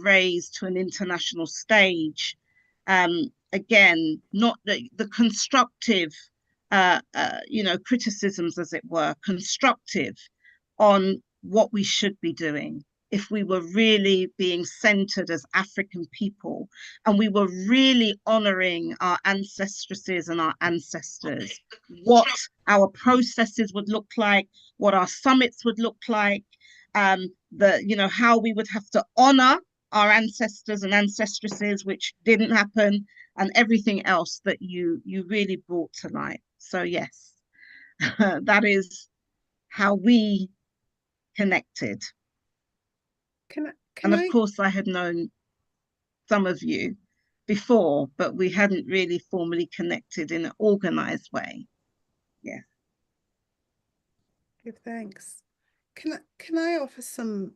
raised to an international stage. Again, not the constructive, criticisms, as it were, constructive on what we should be doing if we were really being centered as African people and we were really honoring our ancestresses and our ancestors, what our processes would look like, what our summits would look like, how we would have to honor our ancestors and ancestresses, which didn't happen, and everything else that you really brought to light. So yes, that is how we connected. Can And of I? course, I had known some of you before, but we hadn't really formally connected in an organized way. Yeah. Give thanks. Can I offer some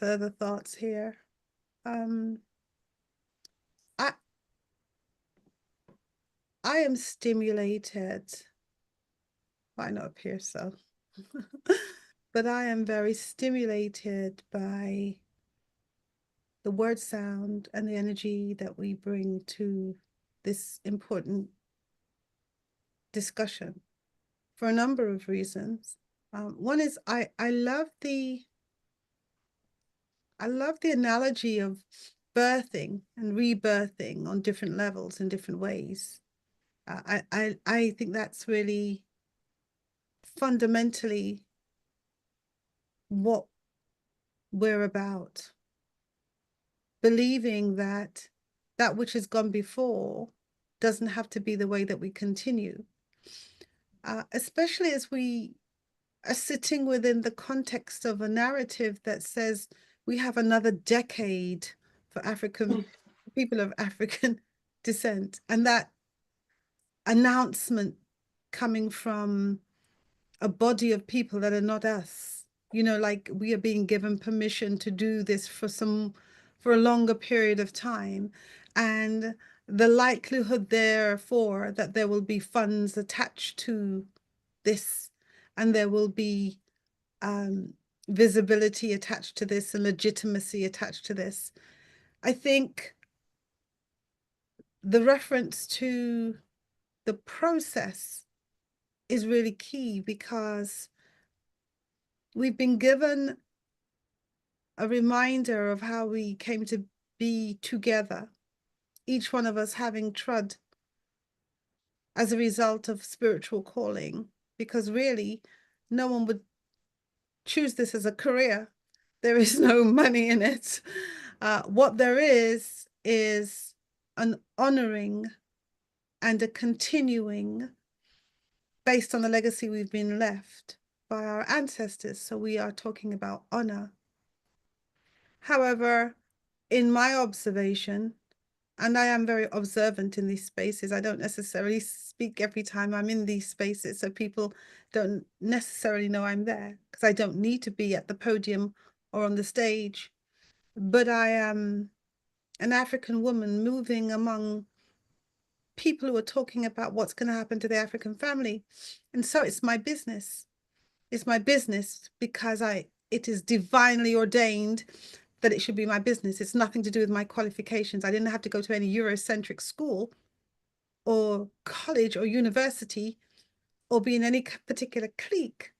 further thoughts here? I I am stimulated. Why not appear so? But I am very stimulated by the word sound and the energy that we bring to this important discussion for a number of reasons. One is I love the analogy of birthing and rebirthing on different levels in different ways. I think that's really fundamentally what we're about. Believing that that which has gone before doesn't have to be the way that we continue. Especially as we are sitting within the context of a narrative that says we have another decade for African people of African descent, and that announcement coming from a body of people that are not us, like we are being given permission to do this for a longer period of time, and the likelihood therefore that there will be funds attached to this, and there will be visibility attached to this and legitimacy attached to this. I think the reference to the process is really key, because we've been given a reminder of how we came to be together, each one of us having trod as a result of spiritual calling, because really no one would choose this as a career. There is no money in it. What there is an honoring and a continuing based on the legacy we've been left by our ancestors. So we are talking about honor. However, in my observation, and I am very observant in these spaces, I don't necessarily speak every time I'm in these spaces, so people don't necessarily know I'm there, because I don't need to be at the podium or on the stage. But I am an African woman moving among people who are talking about what's going to happen to the African family. And so it's my business. It's my business because it is divinely ordained that it should be my business. It's nothing to do with my qualifications. I didn't have to go to any Eurocentric school or college or university or be in any particular clique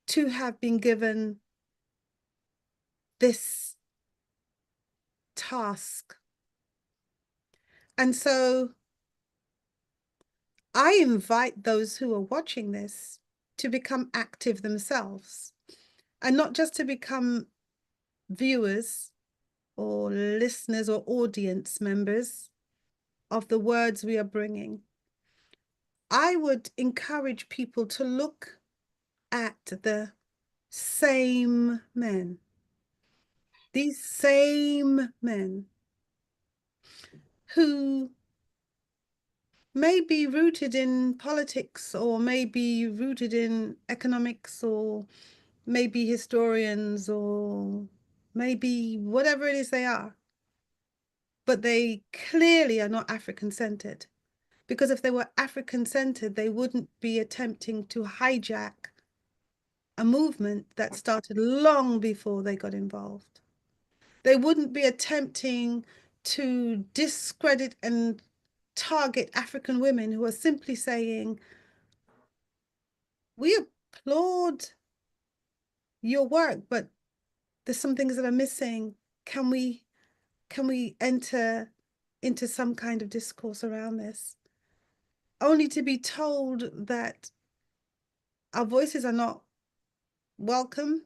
to have been given this task. And so I invite those who are watching this to become active themselves, and not just to become viewers or listeners or audience members of the words we are bringing. I would encourage people to look at the same men, these same men who may be rooted in politics, or may be rooted in economics, or maybe historians, or maybe whatever it is they are. But they clearly are not African-centered. Because if they were African-centered, they wouldn't be attempting to hijack a movement that started long before they got involved. They wouldn't be attempting to discredit and target African women who are simply saying, we applaud your work, but there's some things that are missing. Can we enter into some kind of discourse around this? Only to be told that our voices are not welcome.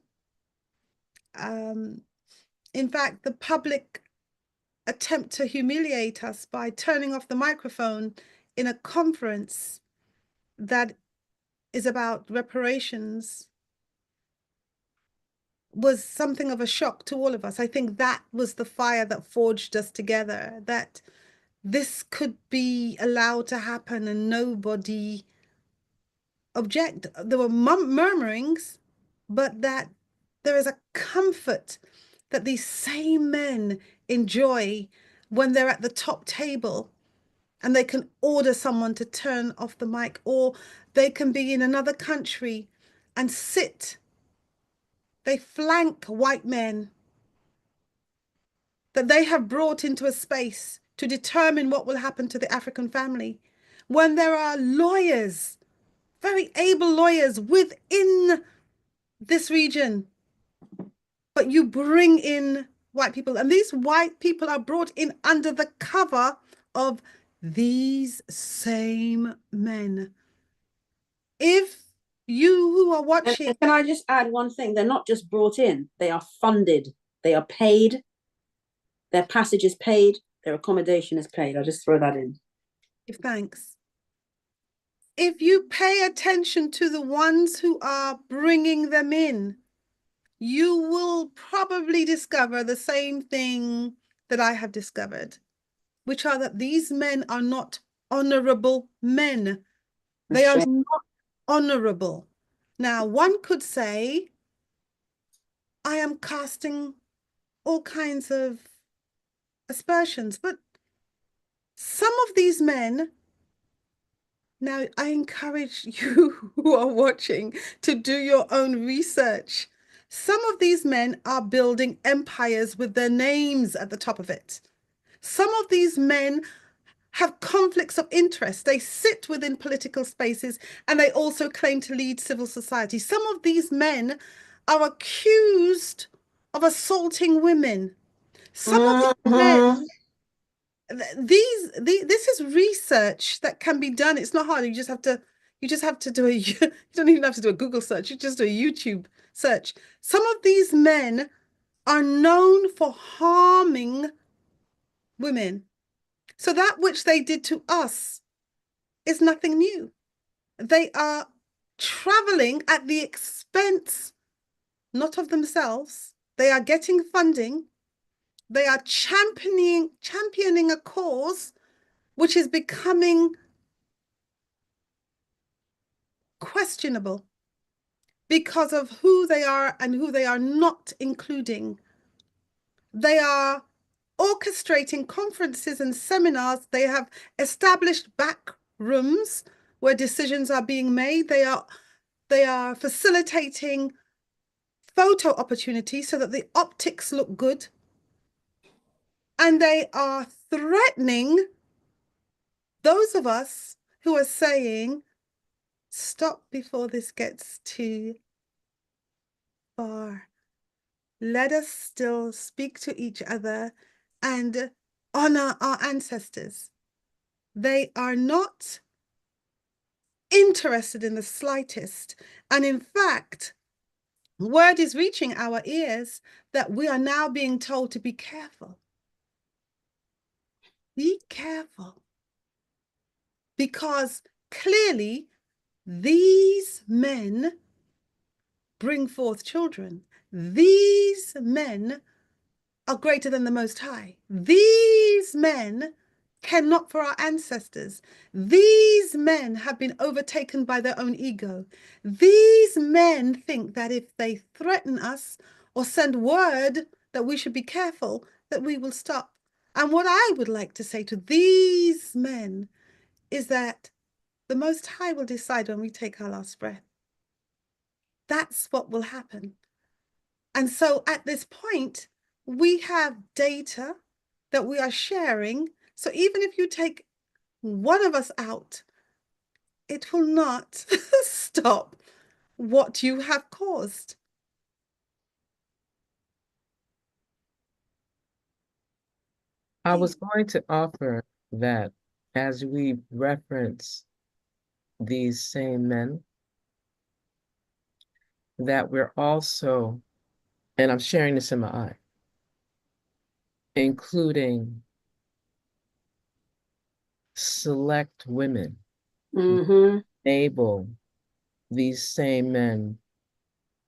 In fact, the public attempt to humiliate us by turning off the microphone in a conference that is about reparations was something of a shock to all of us. I think that was the fire that forged us together, that this could be allowed to happen and nobody object. There were murmurings, but that there is a comfort that these same men enjoy when they're at the top table and they can order someone to turn off the mic, or they can be in another country and sit. They flank white men that they have brought into a space to determine what will happen to the African family. When there are lawyers, very able lawyers within this region, but you bring in white people, and these white people are brought in under the cover of these same men. If you who are watching... And can I just add one thing? They're not just brought in, they are funded, they are paid, their passage is paid, their accommodation is paid. I'll just throw that in. Thanks. If you pay attention to the ones who are bringing them in, you will probably discover the same thing that I have discovered, which are that these men are not honorable men. They are not honorable. Now, one could say, I am casting all kinds of aspersions, but some of these men... Now, I encourage you who are watching to do your own research. Some of these men are building empires with their names at the top of it. Some of these men have conflicts of interest. They sit within political spaces and they also claim to lead civil society. Some of these men are accused of assaulting women. Some of these men... This is research that can be done. It's not hard. You just have to do you don't even have to do a Google search. You just do a YouTube search. Some of these men are known for harming women. So that which they did to us is nothing new. They are traveling at the expense, not of themselves. They are getting funding. They are championing a cause which is becoming questionable because of who they are and who they are not including. They are orchestrating conferences and seminars. They have established back rooms where decisions are being made. They are facilitating photo opportunities so that the optics look good. And they are threatening those of us who are saying, stop before this gets too far. Let us still speak to each other and honor our ancestors. They are not interested in the slightest. And in fact, word is reaching our ears that we are now being told to be careful. Be careful. Because clearly these men bring forth children. These men are greater than the Most High. These men care not for our ancestors. These men have been overtaken by their own ego. These men think that if they threaten us or send word that we should be careful, that we will stop. And what I would like to say to these men is that the Most High will decide when we take our last breath. That's what will happen. And so at this point, we have data that we are sharing. So even if you take one of us out, it will not stop what you have caused. I was going to offer that as we reference these same men, that we're also, and I'm sharing this in my eye, including select women, enable these same men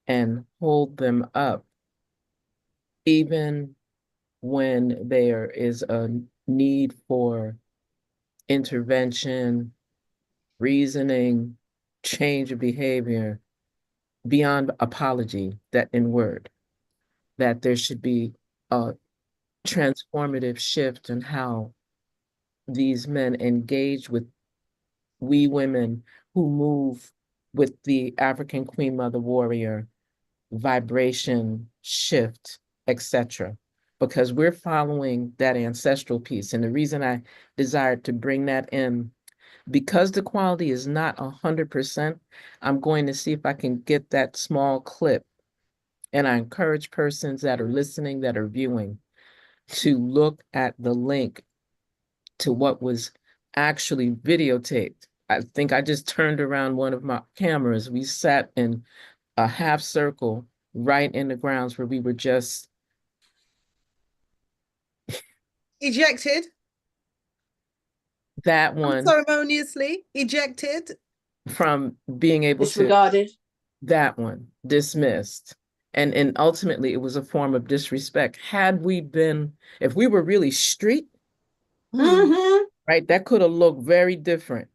and hold them up, even when there is a need for intervention, reasoning, change of behavior beyond apology, that in word, that there should be a transformative shift in how these men engage with we women who move with the African Queen Mother Warrior vibration shift, etc. Because we're following that ancestral piece. And the reason I desired to bring that in, because the quality is not 100%, I'm going to see if I can get that small clip. And I encourage persons that are listening, that are viewing, to look at the link to what was actually videotaped. I think I just turned around one of my cameras. We sat in a half circle right in the grounds where we were just Ejected. that one Unceremoniously ejected. from being able Disregarded. to that one dismissed. And ultimately it was a form of disrespect. Had we been, if we were really street, right, that could have looked very different,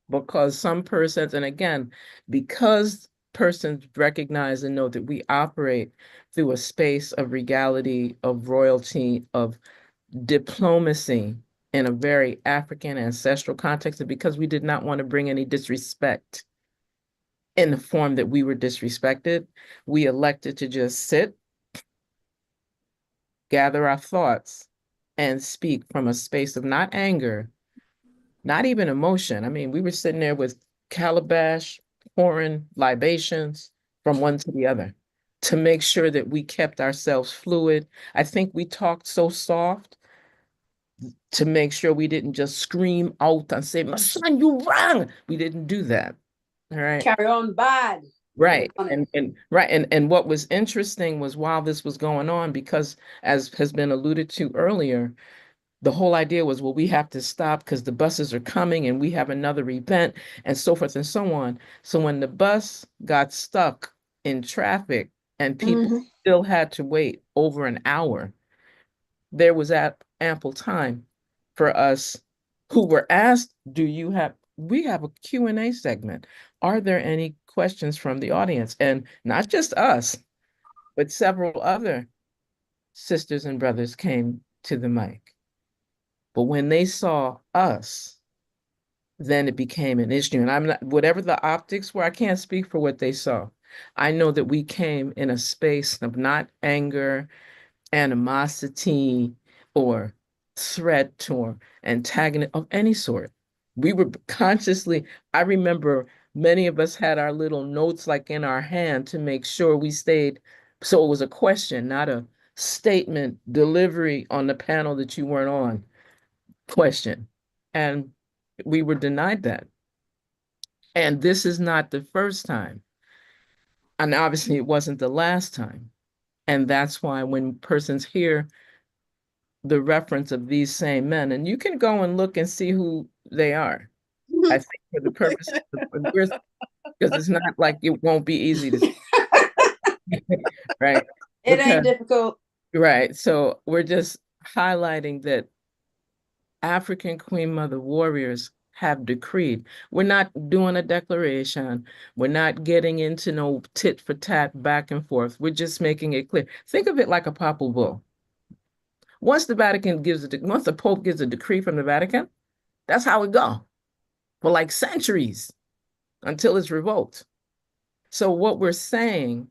because some persons, and again, because persons recognize and know that we operate through a space of regality, of royalty, of diplomacy in a very African ancestral context, and because we did not want to bring any disrespect in the form that we were disrespected, we elected to just sit, gather our thoughts, and speak from a space of not anger, not even emotion. I mean, we were sitting there with calabash, pouring libations from one to the other to make sure that we kept ourselves fluid. I think we talked so soft to make sure we didn't just scream out and say, "My son, you wrong." We didn't do that. All right. Carry on bad. Right. And what was interesting was while this was going on, because as has been alluded to earlier, the whole idea was, well, we have to stop because the buses are coming and we have another event and so forth and so on. So when the bus got stuck in traffic and people still had to wait over an hour, there was ample time for us who were asked, we have a Q&A segment. Are there any questions from the audience? And not just us, but several other sisters and brothers came to the mic. But when they saw us, then it became an issue. And I'm not, whatever the optics were, I can't speak for what they saw. I know that we came in a space of not anger, animosity, or threat or antagonism of any sort. We were consciously, I remember many of us had our little notes like in our hand to make sure we stayed. So it was a question, not a statement delivery on the panel that you weren't on. Question. And we were denied that. And this is not the first time. And obviously it wasn't the last time. And that's why when persons hear the reference of these same men, and you can go and look and see who they are. I think for the purpose of because it's not like it won't be easy to see, right? It ain't difficult. Right. So we're just highlighting that African Queen Mother warriors have decreed. We're not doing a declaration. We're not getting into no tit for tat back and forth. We're just making it clear. Think of it like a papal bull. Once the Pope gives a decree from the Vatican, that's how it go for like centuries until it's revoked. So what we're saying,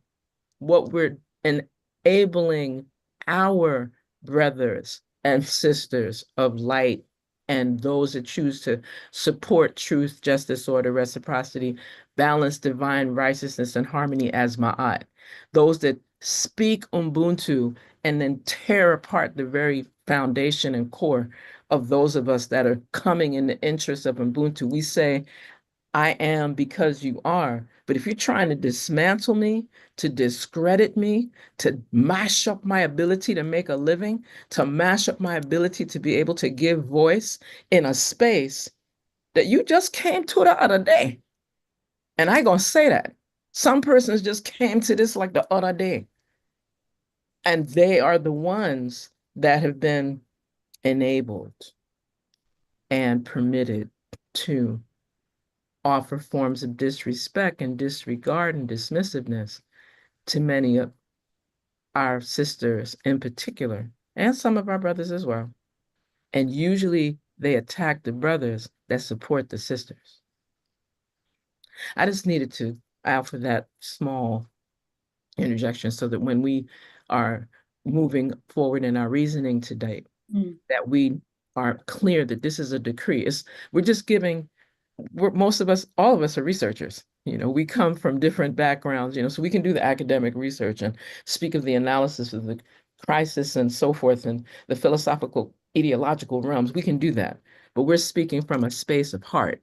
what we're enabling our brothers and sisters of light and those that choose to support truth, justice, order, reciprocity, balance, divine righteousness, and harmony as Ma'at. Those that speak Ubuntu and then tear apart the very foundation and core of those of us that are coming in the interest of Ubuntu. We say, I am because you are. But if you're trying to dismantle me, to discredit me, to mash up my ability to make a living, to mash up my ability to be able to give voice in a space that you just came to the other day. And I gonna say that. Some persons just came to this like the other day. And they are the ones that have been enabled and permitted to offer forms of disrespect and disregard and dismissiveness to many of our sisters in particular, and some of our brothers as well. And usually they attack the brothers that support the sisters. I just needed to offer that small interjection so that when we are moving forward in our reasoning today, that we are clear that this is a decree. We're just giving, most of us, all of us are researchers. We come from different backgrounds, so we can do the academic research and speak of the analysis of the crisis and so forth and the philosophical, ideological realms. We can do that, but we're speaking from a space of heart.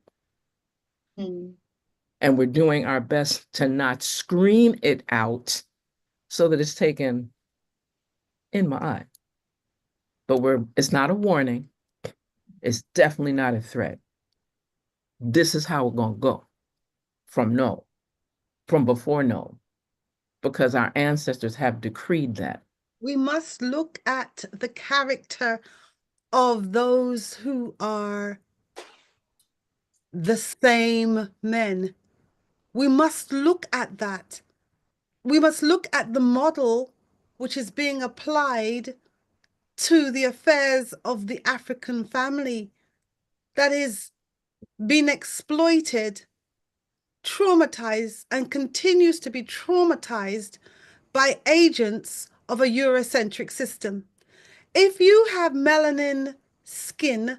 And we're doing our best to not scream it out so that it's taken in my eye. But it's not a warning. It's definitely not a threat. This is how we're going to go from before no, because our ancestors have decreed that. We must look at the character of those who are the same men. We must look at that. We must look at the model which is being applied to the affairs of the African family that is being exploited, traumatized, and continues to be traumatized by agents of a Eurocentric system. If you have melanin skin,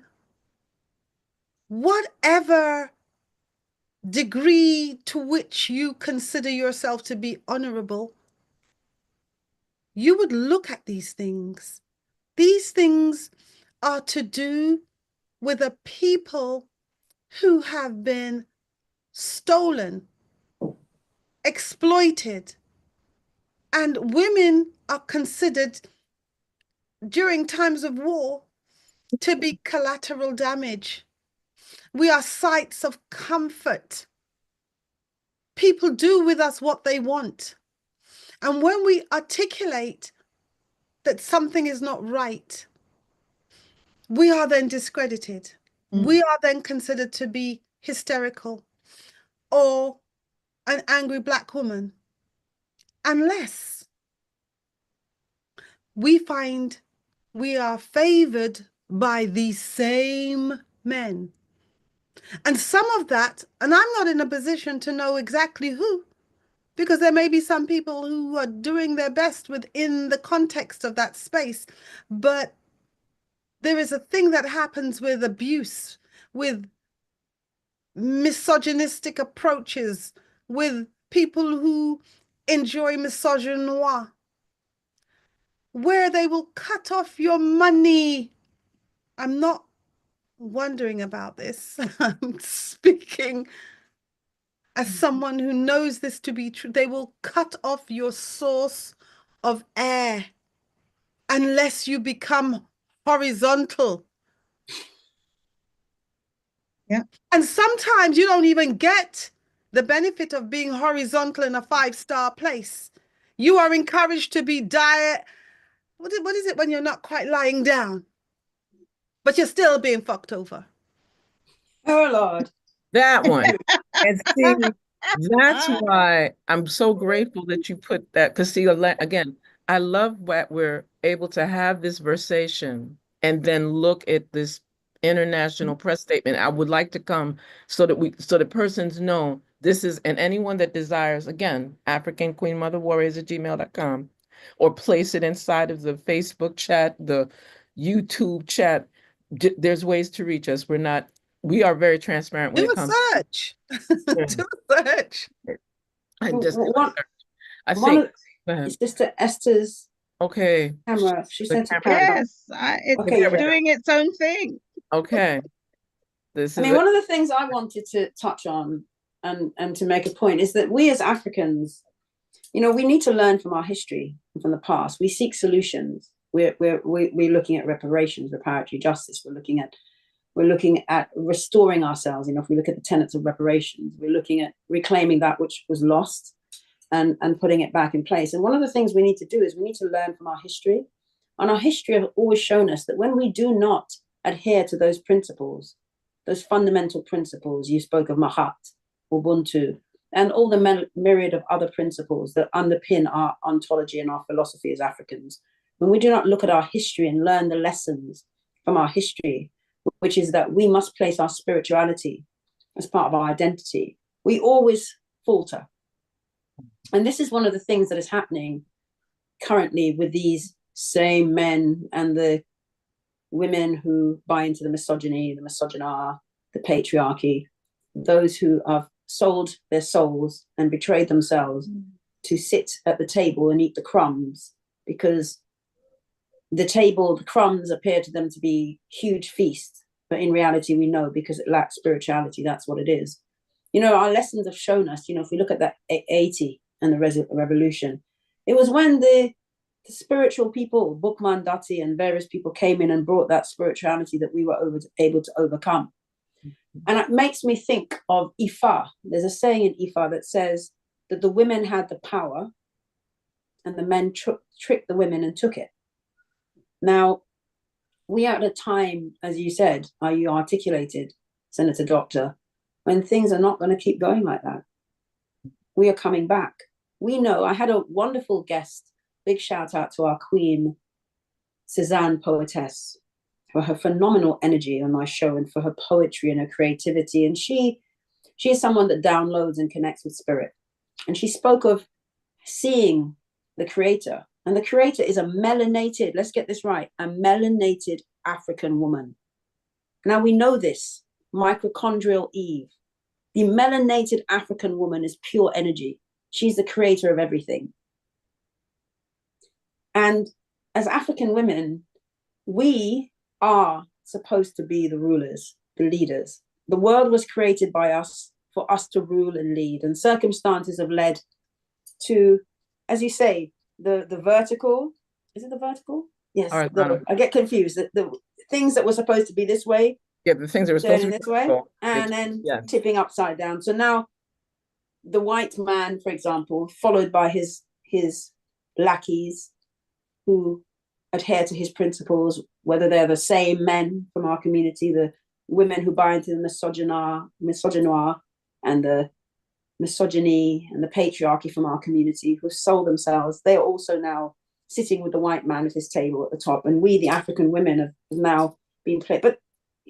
whatever degree to which you consider yourself to be honorable, you would look at these things. These things are to do with a people who have been stolen, exploited, and women are considered during times of war to be collateral damage. We are sites of comfort. People do with us what they want. And when we articulate that something is not right, we are then discredited. We are then considered to be hysterical or an angry Black woman, unless we find we are favored by these same men. And some of that, and I'm not in a position to know exactly who, because there may be some people who are doing their best within the context of that space, but there is a thing that happens with abuse, with misogynistic approaches, with people who enjoy misogynoir, where they will cut off your money. I'm not wondering about this. I'm speaking as someone who knows this to be true. They will cut off your source of air unless you become horizontal. Yeah. And sometimes you don't even get the benefit of being horizontal in a 5-star place. You are encouraged to be what is it when you're not quite lying down, but you're still being fucked over? Oh, Lord. That one. And see, that's why I'm so grateful that you put that, because see, again, I love that we're able to have this versation and then look at this international press statement. I would like to come so that persons know this is, and anyone that desires, again, African Queen Mother Warriors at gmail.com. or place it inside of the Facebook chat, the YouTube chat. There's ways to reach us. We are very transparent when Do it a comes. search. Do a search. I just One, I one think of Sister Esther's okay. camera. She said to camera. carry on. Yes, it's Okay, there we go. doing its own thing. Okay. This I is mean, one of the things I wanted to touch on and to make a point is that we as Africans, you know, we need to learn from our history and from the past. We seek solutions. We're looking at reparations, reparatory justice. We're looking at restoring ourselves. You know, if we look at the tenets of reparations, we're looking at reclaiming that which was lost and putting it back in place. And one of the things we need to do is we need to learn from our history. And our history has always shown us that when we do not adhere to those principles, those fundamental principles, you spoke of Mahat, Ubuntu, and all the myriad of other principles that underpin our ontology and our philosophy as Africans, when we do not look at our history and learn the lessons from our history, which is that we must place our spirituality as part of our identity, we always falter. And this is one of the things that is happening currently with these same men and the women who buy into the misogyny, the misogynar, the patriarchy, those who have sold their souls and betrayed themselves to sit at the table and eat the crumbs, because the crumbs appear to them to be huge feasts, but in reality we know, because it lacks spirituality, that's what it is. You know, our lessons have shown us, you know, if we look at that 80 and the revolution, it was when the spiritual people, Bookman, Dati, and various people came in and brought that spirituality that we were able to overcome. And it makes me think of Ifa. There's a saying in Ifa that says that the women had the power and the men tricked the women and took it. Now, we are at a time, as you said, you articulated, Senator Doctor, when things are not going to keep going like that. We are coming back. We know, I had a wonderful guest, big shout out to our queen, Cezanne Poetess, for her phenomenal energy on my show and for her poetry and her creativity. And she is someone that downloads and connects with spirit. And she spoke of seeing the creator. And the creator is a melanated, let's get this right, a melanated African woman. Now we know this, mitochondrial Eve. The melanated African woman is pure energy. She's the creator of everything. And as African women, we are supposed to be the rulers, the leaders. The world was created by us for us to rule and lead. And circumstances have led to, as you say, the vertical. Is it the vertical? Yes. I get confused. The things that were supposed to be this way. Yeah, the things that were supposed to be this way, and then tipping upside down. So now the white man, for example, followed by his lackeys who adhere to his principles, whether they're the same men from our community, the women who buy into the misogynoir and the misogyny and the patriarchy from our community, who sold themselves, they are also now sitting with the white man at his table at the top. And we, the African women, have now been played. But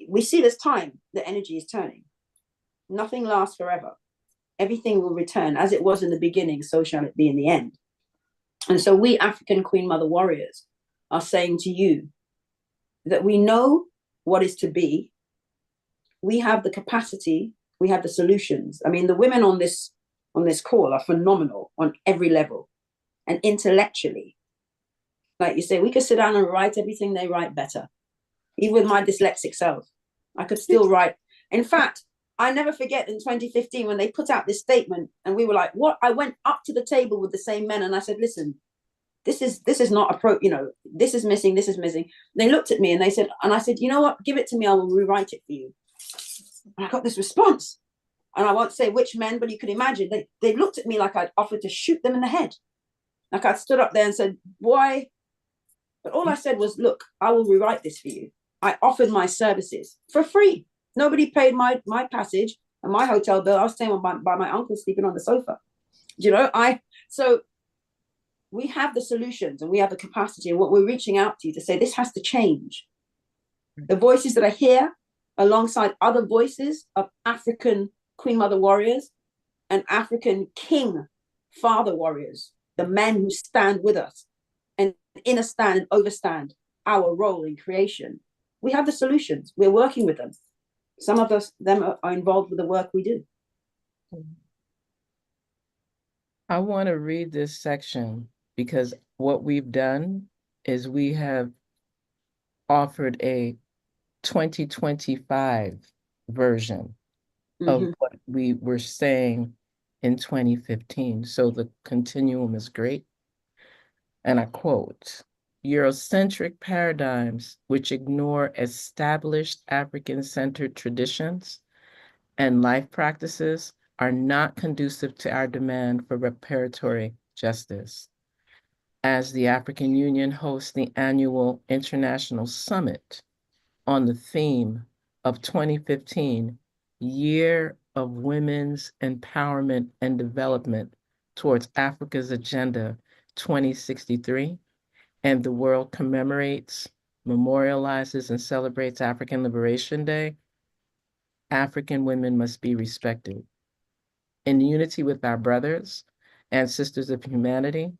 we see this time, the energy is turning. Nothing lasts forever. Everything will return. As it was in the beginning, so shall it be in the end. And so we African Queen Mother warriors are saying to you that we know what is to be. We have the capacity, we have the solutions. I mean, the women on this call are phenomenal on every level. And intellectually, like you say, we could sit down and write everything they write better. Even with my dyslexic self, I could still write. In fact, I never forget in 2015 when they put out this statement and we were like, what? I went up to the table with the same men and I said, listen, this is not appropriate, you know, this is missing, this is missing. They looked at me and they said, and I said, you know what, give it to me, I will rewrite it for you. And I got this response. And I won't say which men, but you can imagine, they looked at me like I'd offered to shoot them in the head. Like I stood up there and said, why? But all I said was, look, I will rewrite this for you. I offered my services for free. Nobody paid my passage and my hotel bill. I was staying by my uncle, sleeping on the sofa. You know, so we have the solutions and we have the capacity, and what we're reaching out to you to say, this has to change. The voices that are here alongside other voices of African Queen Mother warriors and African King Father warriors, the men who stand with us, understand and overstand our role in creation. We have the solutions. We're working with them. Some of them are involved with the work we do. I want to read this section because what we've done is we have offered a 2025 version of what we were saying in 2015. So the continuum is great. And I quote, Eurocentric paradigms which ignore established African-centered traditions and life practices are not conducive to our demand for reparatory justice. As the African Union hosts the annual International Summit on the theme of 2015, Year of Women's Empowerment and Development towards Africa's Agenda 2063, and the world commemorates, memorializes, and celebrates African Liberation Day, African women must be respected. In unity with our brothers and sisters of humanity,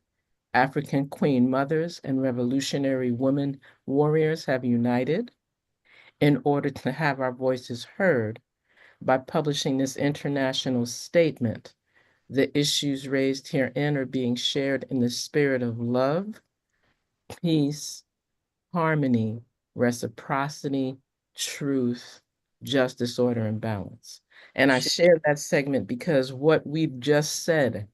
African queen mothers and revolutionary women warriors have united in order to have our voices heard by publishing this international statement. The issues raised herein are being shared in the spirit of love, peace, harmony, reciprocity, truth, justice, order, and balance. And I share that segment because what we've just said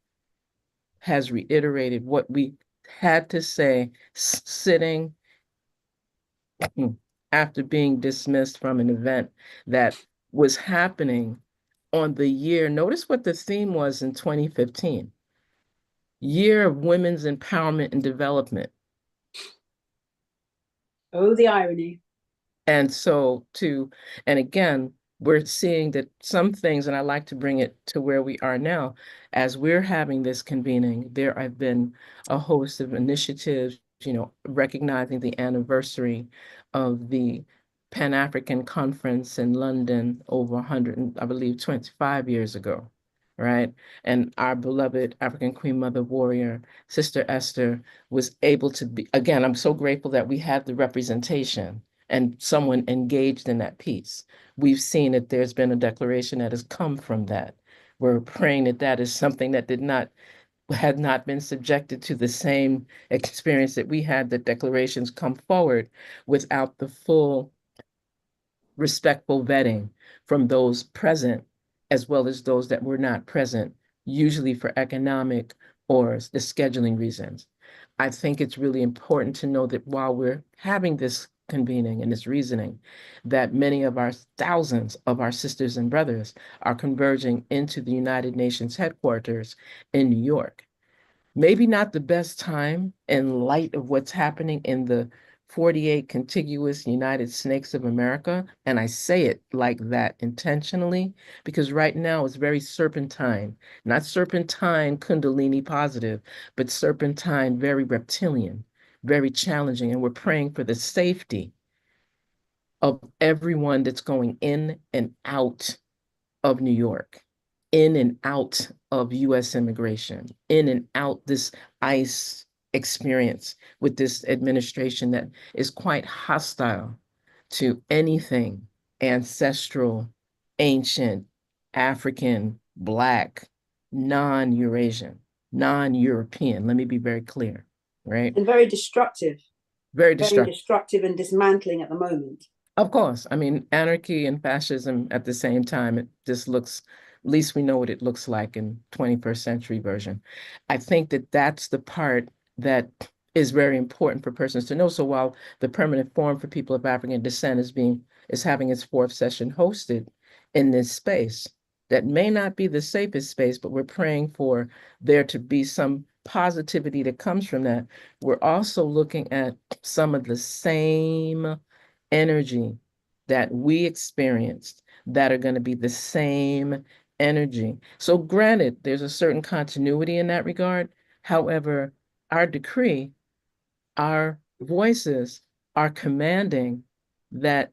has reiterated what we had to say sitting after being dismissed from an event that was happening on the year. Notice what the theme was in 2015, Year of Women's Empowerment and Development. Oh, the irony. And so and again, we're seeing that some things, and I like to bring it to where we are now, as we're having this convening, there have been a host of initiatives, recognizing the anniversary of the Pan-African Conference in London over 100, I believe, 25 years ago, right? And our beloved African Queen Mother Warrior, Sister Esther, was able to be, again, I'm so grateful that we had the representation and someone engaged in that piece. We've seen that there's been a declaration that has come from that. We're praying that that is something that had not been subjected to the same experience that we had, that declarations come forward without the full respectful vetting from those present, as well as those that were not present, usually for economic or the scheduling reasons. I think it's really important to know that while we're having this convening and this reasoning, that many of our thousands of our sisters and brothers are converging into the United Nations headquarters in New York. Maybe not the best time in light of what's happening in the 48 contiguous United Snakes of America. And I say it like that intentionally because right now it's very serpentine, not serpentine Kundalini positive, but serpentine, very reptilian, very challenging. And we're praying for the safety of everyone that's going in and out of New York, in and out of US immigration, in and out this ICE experience with this administration that is quite hostile to anything ancestral, ancient, African, Black, non-Eurasian, non-European. Let me be very clear, right? And very destructive. Very Very destructive. destructive and dismantling at the moment. Of course. I mean, anarchy and fascism at the same time, it just looks, at least we know what it looks like in 21st century version. I think that that's the part that is very important for persons to know. So while the Permanent Forum for People of African Descent is having its fourth session hosted in this space, that may not be the safest space, but we're praying for there to be some positivity that comes from that. We're also looking at some of the same energy that we experienced that are going to be the same energy. So granted, there's a certain continuity in that regard. However, our decree, our voices are commanding that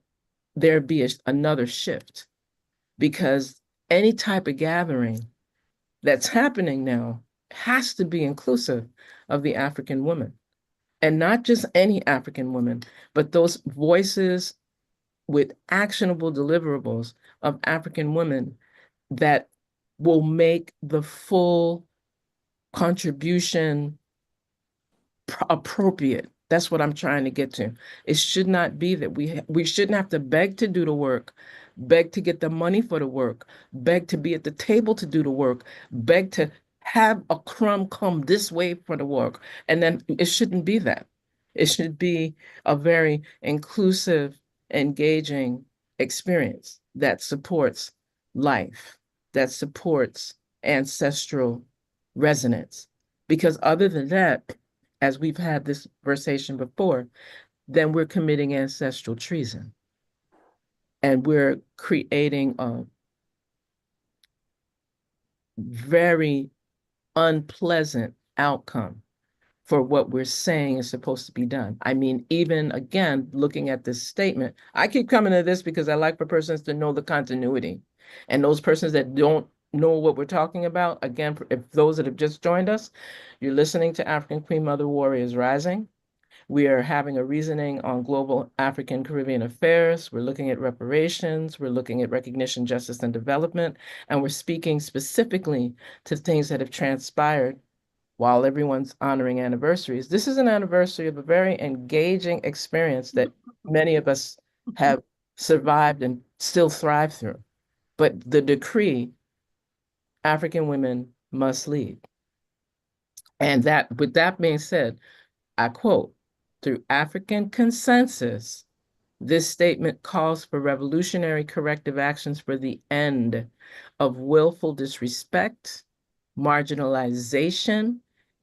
there be another shift, because any type of gathering that's happening now has to be inclusive of the African woman. and not just any African woman, but those voices with actionable deliverables of African women that will make the full contribution appropriate. That's what I'm trying to get to. It should not be that we shouldn't have to beg to do the work, beg to get the money for the work, beg to be at the table to do the work, beg to have a crumb come this way for the work. And then it shouldn't be that. It should be a very inclusive, engaging experience that supports life, that supports ancestral resonance. Because other than that, as we've had this conversation before, then we're committing ancestral treason. And we're creating a very unpleasant outcome for what we're saying is supposed to be done. I mean, even again, looking at this statement, I keep coming to this because I like for persons to know the continuity. And those persons that don't know what we're talking about, again, if those that have just joined us, you're listening to African Queen Mother Warriors Rising. We are having a reasoning on global African Caribbean affairs. We're looking at reparations. We're looking at recognition, justice, and development. And we're speaking specifically to things that have transpired while everyone's honoring anniversaries. This is an anniversary of a very engaging experience that many of us have survived and still thrive through. But the decree, African women must lead. And that, with that being said, I quote, through African consensus, this statement calls for revolutionary corrective actions for the end of willful disrespect, marginalization,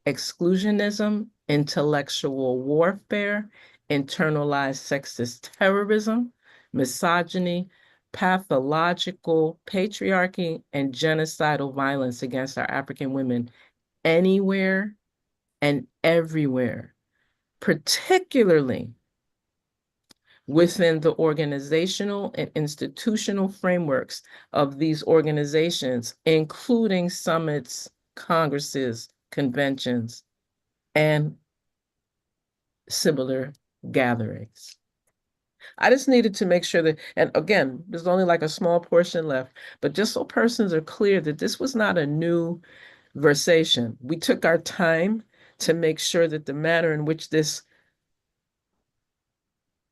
exclusionism, intellectual warfare, internalized sexist terrorism, misogyny, pathological patriarchy, and genocidal violence against our African women anywhere and everywhere, particularly within the organizational and institutional frameworks of these organizations, including summits, congresses, conventions, and similar gatherings. I just needed to make sure that, and again, there's only like a small portion left, but just so persons are clear that this was not a new versation. We took our time to make sure that the manner in which this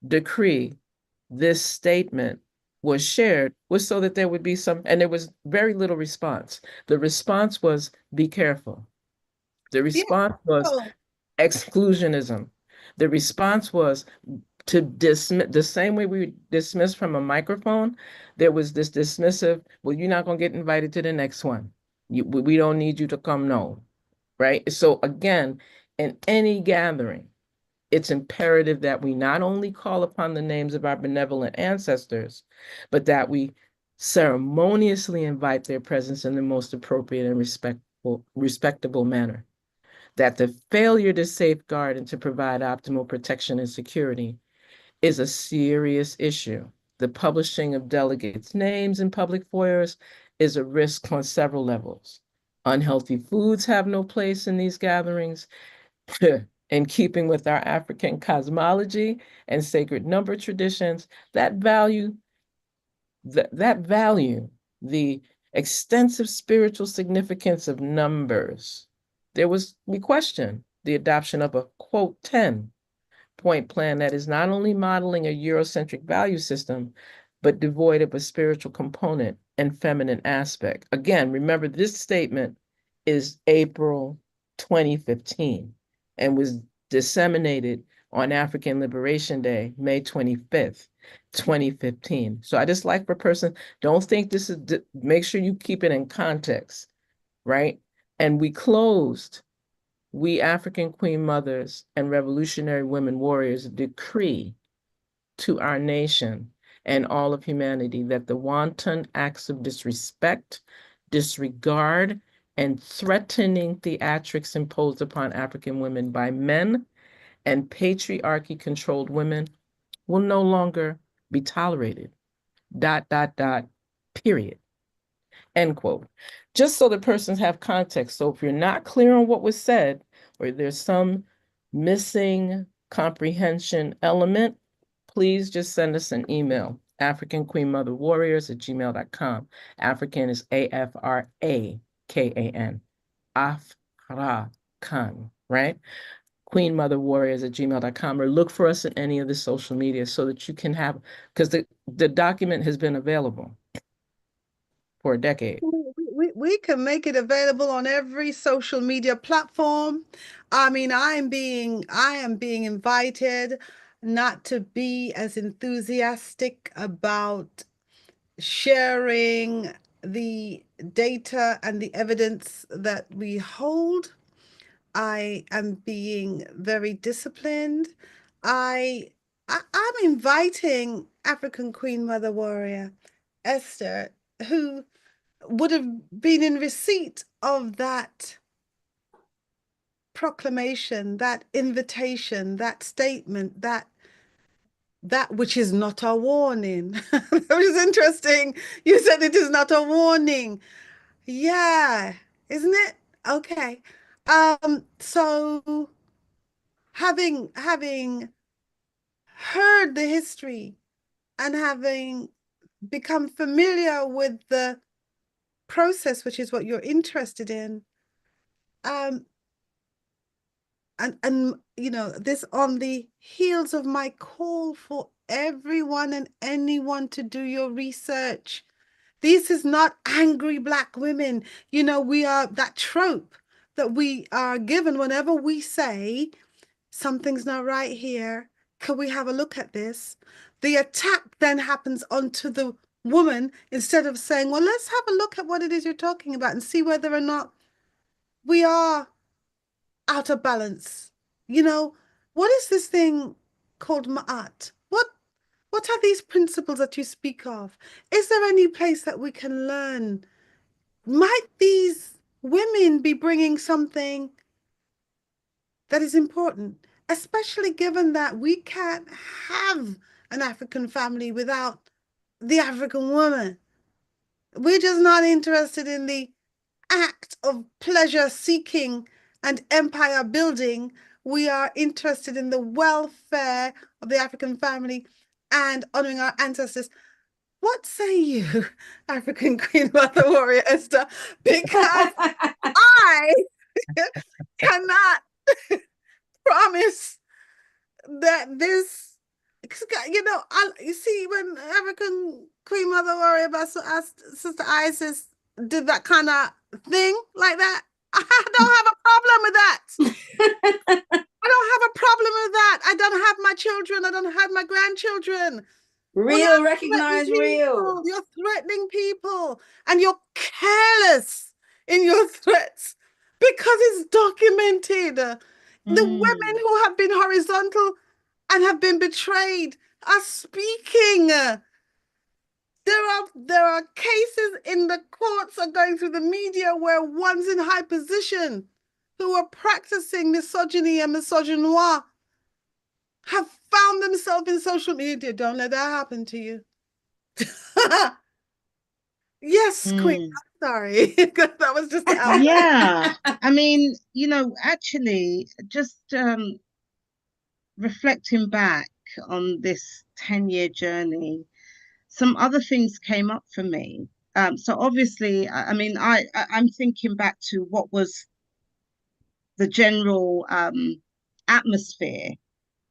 decree, this statement was shared was so that there would be some, and there was very little response. The response was, be careful. The response was exclusionism. The response was to dismiss, the same way we dismiss from a microphone, there was this dismissive, well, you're not going to get invited to the next one. We don't need you to come, no, right? So again, in any gathering, it's imperative that we not only call upon the names of our benevolent ancestors, but that we ceremoniously invite their presence in the most appropriate and respectable manner. That the failure to safeguard and to provide optimal protection and security is a serious issue. The publishing of delegates' names in public foyers is a risk on several levels. Unhealthy foods have no place in these gatherings. In keeping with our African cosmology and sacred number traditions, that value, the extensive spiritual significance of numbers, we question the adoption of a quote 10-point plan that is not only modeling a Eurocentric value system, but devoid of a spiritual component and feminine aspect. Again, remember this statement is April 2015 and was disseminated on African Liberation Day, May 25th, 2015. So I just like for person, don't think this is, make sure you keep it in context, right? And we African Queen Mothers and Revolutionary Women Warriors decree to our nation and all of humanity that the wanton acts of disrespect, disregard, and threatening theatrics imposed upon African women by men and patriarchy-controlled women will no longer be tolerated. ... Period. End quote. Just so the persons have context. So if you're not clear on what was said, or there's some missing comprehension element, please just send us an email, africanqueenmotherwarriors@gmail.com. African is AFRAKAN. Afrakan, right? queenmotherwarriors@gmail.com, or look for us in any of the social media so that you can have, because the document has been available for a decade. We can make it available on every social media platform. I mean, I am being invited not to be as enthusiastic about sharing the data and the evidence that we hold. I am being very disciplined. I'm inviting African Queen Mother Warrior Esther, who would have been in receipt of that proclamation, that invitation, that statement, that which is not a warning. Which is interesting. You said it is not a warning. Yeah, isn't it? Okay. So having heard the history and having become familiar with the process, which is what you're interested in, um, and you know, this on the heels of my call for everyone and anyone to do your research. This is not angry Black women. You know, we are that trope that we are given whenever we say something's not right here. Can we have a look at this? The attack then happens onto the woman instead of saying, well, let's have a look at what it is you're talking about and see whether or not we are out of balance. You know, what is this thing called Ma'at? What are these principles that you speak of? Is there any place that we can learn? Might these women be bringing something that is important, especially given that we can't have an African family without the African woman? We're just not interested in the act of pleasure seeking and empire building. We are interested in the welfare of the African family and honoring our ancestors. What say you, African Queen Mother Warrior Esther? Because I cannot promise that this, you know, you see, when African Queen Mother Warrior asked Sister Isis did that kind of thing like that, I don't have a problem with that. I don't have a problem with that. I don't have my children. I don't have my grandchildren. Real, recognize real. You're threatening people and you're careless in your threats because it's documented. The women who have been horizontal and have been betrayed are speaking. There are cases in the courts are going through the media where ones in high position who are practicing misogyny and misogynoir have found themselves in social media. Don't let that happen to you. Yes, Queen. I'm sorry. That was just yeah. I mean, you know, actually, just reflecting back on this 10-year journey, some other things came up for me. So obviously, I mean, I'm thinking back to what was the general atmosphere,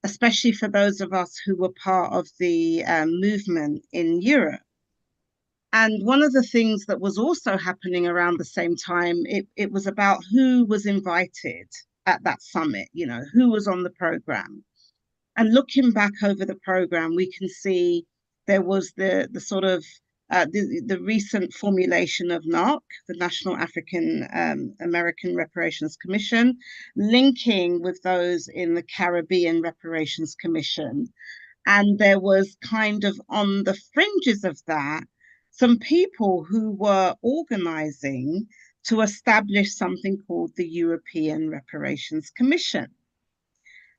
especially for those of us who were part of the movement in Europe. And one of the things that was also happening around the same time, it was about who was invited at that summit, you know, who was on the program. And looking back over the program, we can see there was the sort of the recent formulation of NARC, the National African American Reparations Commission, linking with those in the Caribbean Reparations Commission. And there was kind of on the fringes of that, some people who were organizing to establish something called the European Reparations Commission.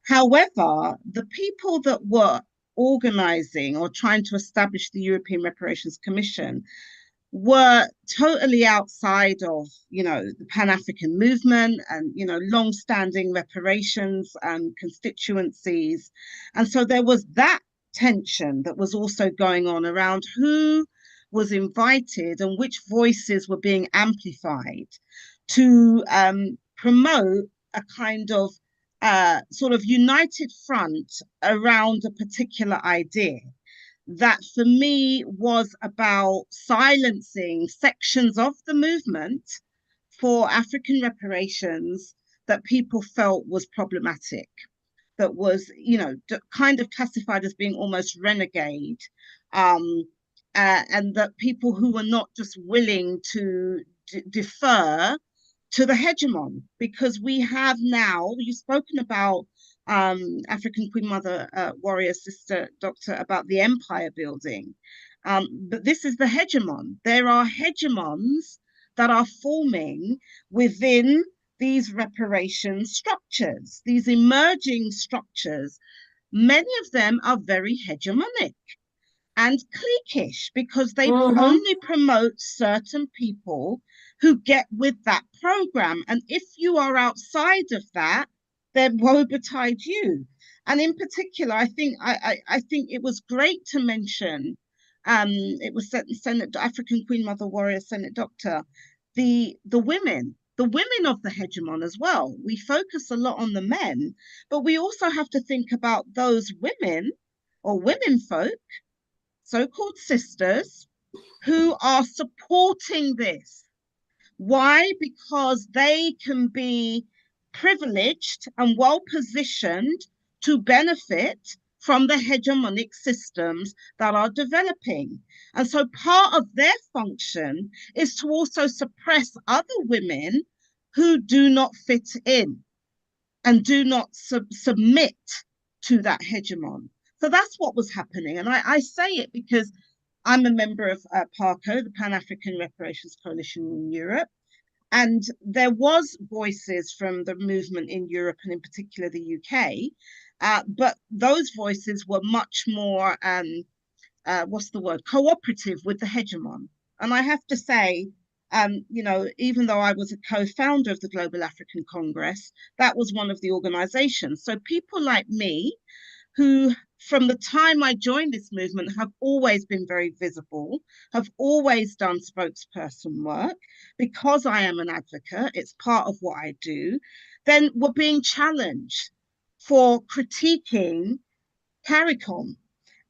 However, the people that were organizing or trying to establish the European Reparations Commission were totally outside of, the Pan-African movement and, long-standing reparations constituencies. And so there was that tension that was also going on around who was invited and which voices were being amplified to promote a kind of sort of united front around a particular idea that for me was about silencing sections of the movement for African reparations that people felt was problematic, that was, kind of classified as being almost renegade, and that people who were not just willing to defer to the hegemon, because we have now, you've spoken about African Queen Mother Warrior Sister Doctor about the empire building. But this is the hegemon. There are hegemons that are forming within these reparation structures, these emerging structures. Many of them are very hegemonic and cliquish because they only promote certain people who get with that program. And if you are outside of that, then woe betide you. And in particular, I think it was great to mention, it was Senate African Queen Mother Warrior Senate Doctor, the women. The women of the hegemon as well. We focus a lot on the men, but we also have to think about those women or women folk, so-called sisters, who are supporting this. Why? Because they can be privileged and well positioned to benefit from the hegemonic systems that are developing. And so part of their function is to also suppress other women who do not fit in and do not submit to that hegemon. So that's what was happening. And I say it because I'm a member of PARCO, the Pan-African Reparations Coalition in Europe. And there was voices from the movement in Europe and in particular the UK, but those voices were much more, cooperative with the hegemon. And I have to say, even though I was a co-founder of the Global African Congress, that was one of the organizations. So people like me, who from the time I joined this movement have always been very visible, have always done spokesperson work because I am an advocate, it's part of what I do, then we're being challenged for critiquing CARICOM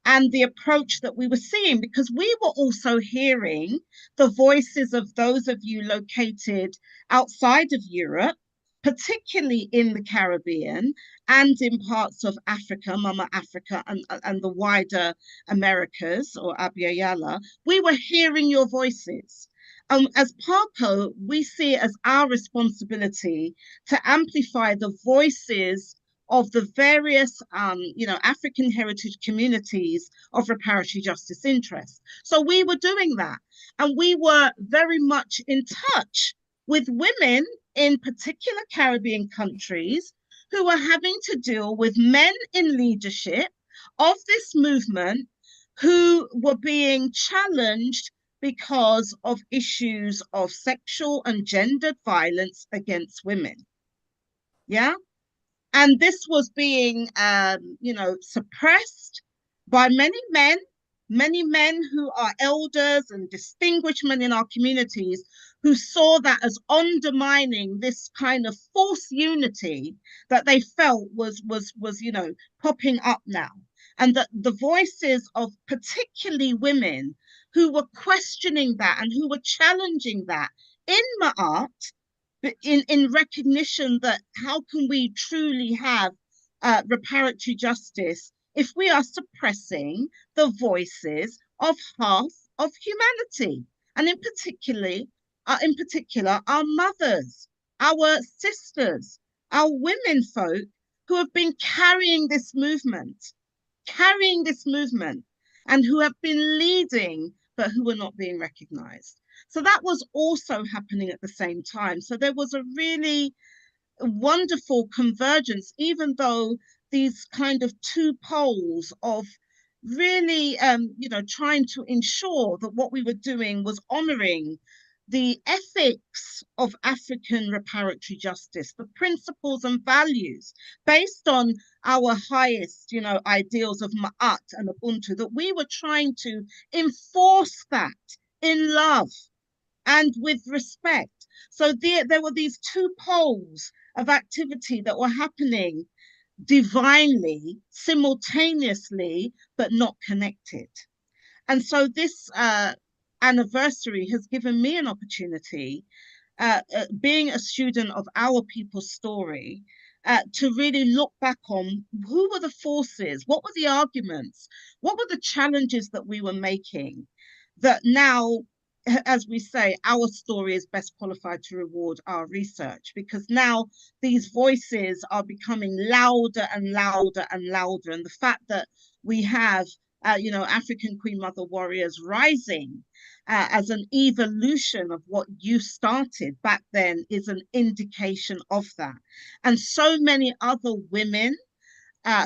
and the approach that we were seeing, because we were also hearing the voices of those of you located outside of Europe, particularly in the Caribbean and in parts of Africa, Mama Africa, and the wider Americas or Abya Yala. We were hearing your voices. As PARCO, we see it as our responsibility to amplify the voices of the various, African heritage communities of reparatory justice interest. So we were doing that. And we were very much in touch with women in particular Caribbean countries who were having to deal with men in leadership of this movement who were being challenged because of issues of sexual and gendered violence against women. Yeah. And this was being, suppressed by many men who are elders and distinguished men in our communities who saw that as undermining this kind of false unity that they felt was popping up now. And that the voices of particularly women who were questioning that and who were challenging that in Ma'at, in recognition that how can we truly have reparatory justice if we are suppressing the voices of half of humanity, and in particular our mothers, our sisters, our women folk who have been carrying this movement, and who have been leading but who are not being recognized. So that was also happening at the same time. So there was a really wonderful convergence, even though these kind of two poles of, really, trying to ensure that what we were doing was honoring the ethics of African reparatory justice, the principles and values based on our highest, ideals of Ma'at and Ubuntu, that we were trying to enforce that in love and with respect. So there were these two poles of activity that were happening divinely, simultaneously, but not connected. And so this anniversary has given me an opportunity, being a student of our people's story, to really look back on who were the forces, what were the arguments, what were the challenges that we were making, that now, as we say, our story is best qualified to reward our research, because now these voices are becoming louder and louder and louder. And the fact that we have, African Queen Mother warriors rising as an evolution of what you started back then is an indication of that. And so many other women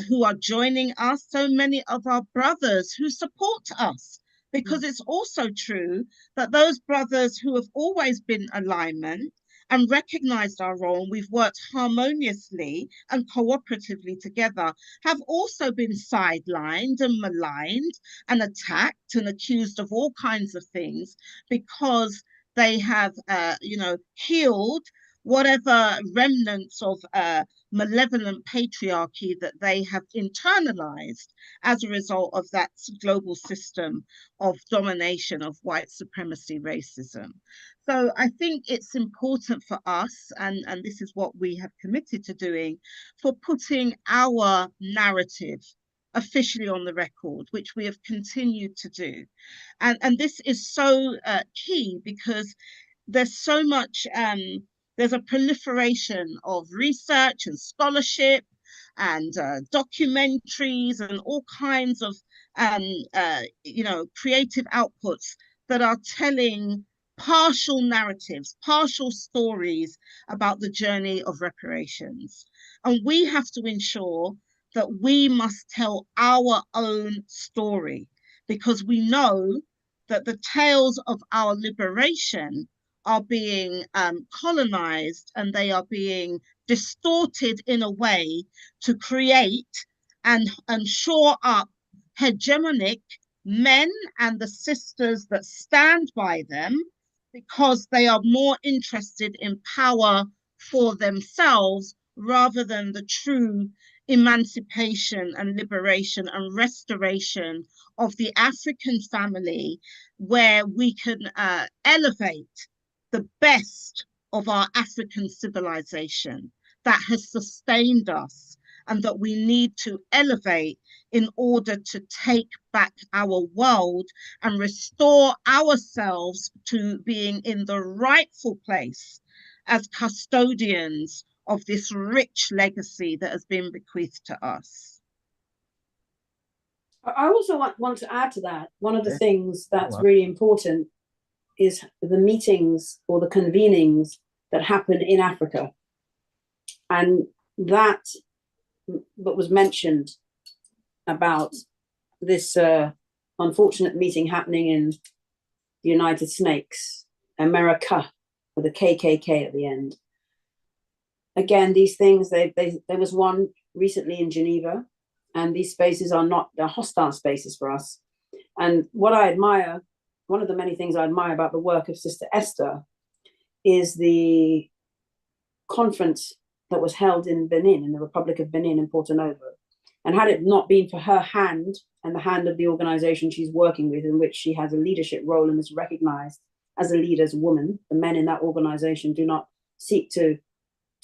who are joining us, so many of our brothers who support us, because it's also true that those brothers who have always been alignment and recognized our role, and we've worked harmoniously and cooperatively together, have also been sidelined and maligned and attacked and accused of all kinds of things because they have, healed whatever remnants of malevolent patriarchy that they have internalized as a result of that global system of domination of white supremacy racism. So I think it's important for us, and this is what we have committed to doing, for putting our narrative officially on the record, which we have continued to do. And this is so key, because there's so much, there's a proliferation of research and scholarship and documentaries and all kinds of, creative outputs that are telling partial narratives, partial stories about the journey of reparations. And we have to ensure that we must tell our own story, because we know that the tales of our liberation are being colonized, and they are being distorted in a way to create and shore up hegemonic men and the sisters that stand by them, because they are more interested in power for themselves rather than the true emancipation and liberation and restoration of the African family, where we can elevate the best of our African civilization that has sustained us and that we need to elevate in order to take back our world and restore ourselves to being in the rightful place as custodians of this rich legacy that has been bequeathed to us. I also want to add to that, one of the things that's really important is the meetings or the convenings that happen in Africa. And that what was mentioned about this unfortunate meeting happening in the United Snakes, America, with a KKK at the end. Again, these things, there was one recently in Geneva, and these spaces they're hostile spaces for us. And what I admire, one of the many things I admire about the work of Sister Esther is the conference that was held in Benin, in the Republic of Benin, in Porto Novo. And had it not been for her hand and the hand of the organization she's working with, in which she has a leadership role and is recognized as a leader, as a woman, the men in that organization do not seek to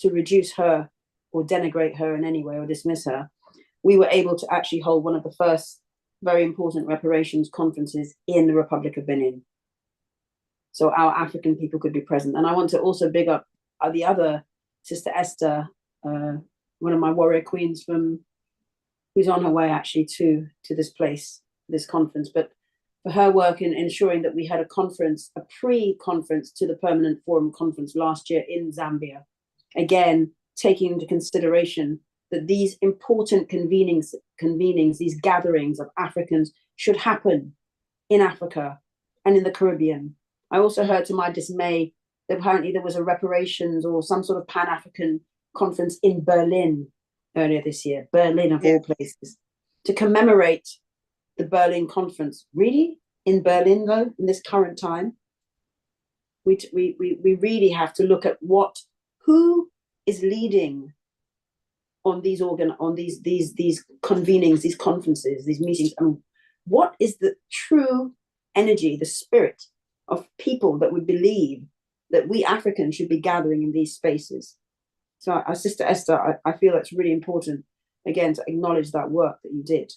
reduce her or denigrate her in any way or dismiss her. We were able to actually hold one of the first very important reparations conferences in the Republic of Benin. So our African people could be present. And I want to also big up the other Sister Esther, one of my warrior queens who's on her way actually to this place, this conference, but for her work in ensuring that we had a conference, a pre-conference to the Permanent Forum conference last year in Zambia. Again, taking into consideration that these important convenings, these gatherings of Africans should happen in Africa and in the Caribbean. I also heard, to my dismay, that apparently there was a reparations or some sort of Pan-African conference in Berlin earlier this year, Berlin of all places, to commemorate the Berlin conference. Really? In Berlin, though, in this current time? We really have to look at who is leading on these convenings, these conferences, these meetings, and what is the true energy, the spirit of people that would believe that we Africans should be gathering in these spaces. So, our Sister Esther, I feel it's really important, again, to acknowledge that work that you did.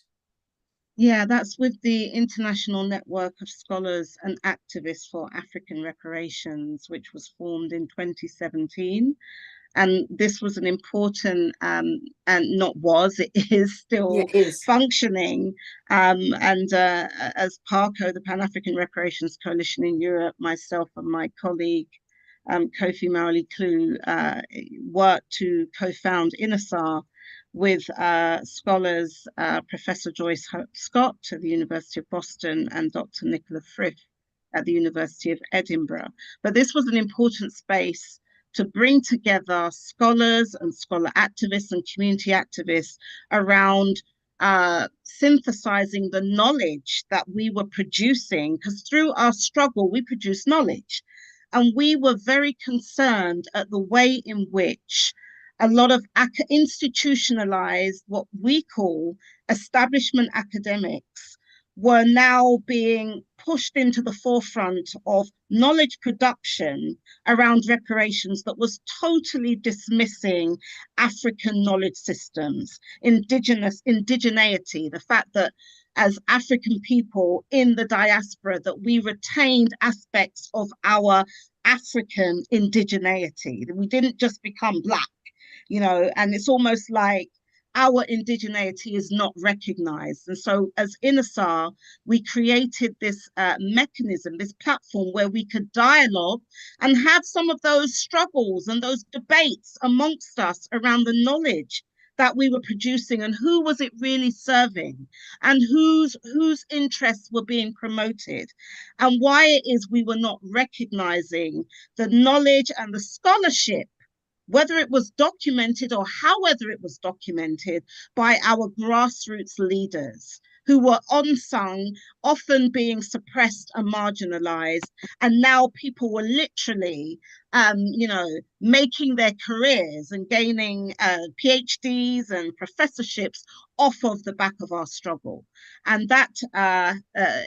Yeah, that's with the International Network of Scholars and Activists for African Reparations, which was formed in 2017. And this was an important, and not was, it is still functioning. And as PARCO, the Pan-African Reparations Coalition in Europe, myself and my colleague, Kofi Mawuli-Klue, worked to co-found INASAR with scholars, Professor Joyce Scott at the University of Boston and Dr. Nicola Frith at the University of Edinburgh. But this was an important space to bring together scholars and scholar activists and community activists around synthesizing the knowledge that we were producing, because through our struggle, we produce knowledge. And we were very concerned at the way in which a lot of institutionalized, what we call establishment academics, were now being pushed into the forefront of knowledge production around reparations that was totally dismissing African knowledge systems, indigeneity, the fact that as African people in the diaspora, that we retained aspects of our African indigeneity, that we didn't just become Black, and it's almost like our indigeneity is not recognized. And so as INASAR, we created this mechanism, this platform where we could dialogue and have some of those struggles and those debates amongst us around the knowledge that we were producing and who was it really serving and whose interests were being promoted and why it is we were not recognizing the knowledge and the scholarship, whether it was documented or however it was documented, by our grassroots leaders who were unsung, often being suppressed and marginalized. And now people were literally, making their careers and gaining PhDs and professorships off of the back of our struggle. And that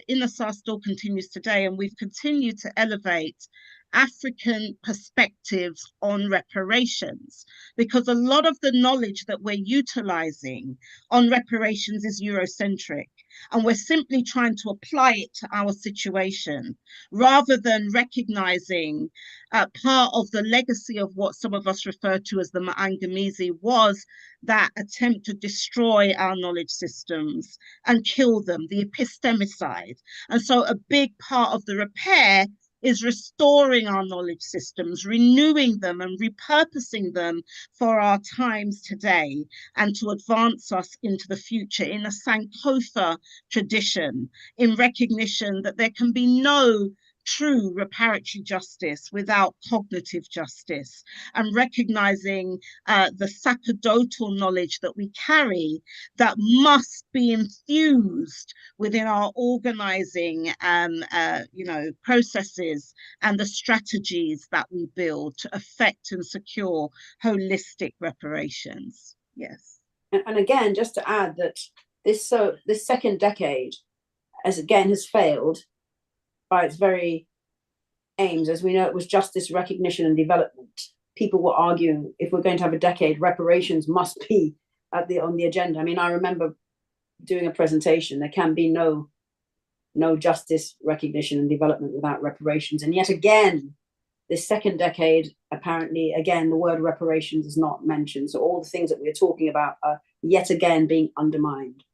INASAR still continues today. And we've continued to elevate African perspectives on reparations, because a lot of the knowledge that we're utilizing on reparations is Eurocentric, and we're simply trying to apply it to our situation rather than recognizing part of the legacy of what some of us refer to as the Maangamizi was that attempt to destroy our knowledge systems and kill them, the epistemicide. And so a big part of the repair is restoring our knowledge systems, renewing them and repurposing them for our times today and to advance us into the future in a Sankofa tradition, in recognition that there can be no true reparatory justice without cognitive justice, and recognizing the sacerdotal knowledge that we carry that must be infused within our organizing processes and the strategies that we build to effect and secure holistic reparations. Yes. And again, just to add that this second decade has failed by its very aims. As we know, it was justice, recognition, and development. People were arguing, if we're going to have a decade, reparations must be on the agenda. I mean, I remember doing a presentation, there can be no justice, recognition, and development without reparations. And yet again, this second decade, apparently, again, the word reparations is not mentioned. So all the things that we're talking about are yet again being undermined.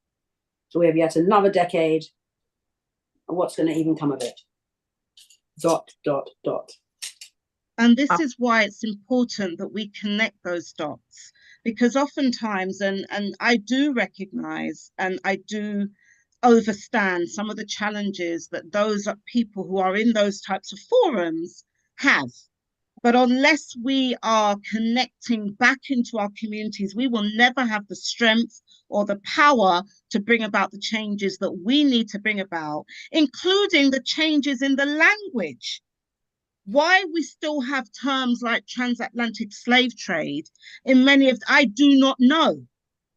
So we have yet another decade. And what's going to even come of it? ... And this is why it's important that we connect those dots, because oftentimes, and I do recognize and I do understand some of the challenges that those people who are in those types of forums have. But unless we are connecting back into our communities, we will never have the strength or the power to bring about the changes that we need to bring about, including the changes in the language. Why we still have terms like transatlantic slave trade in many of, I do not know.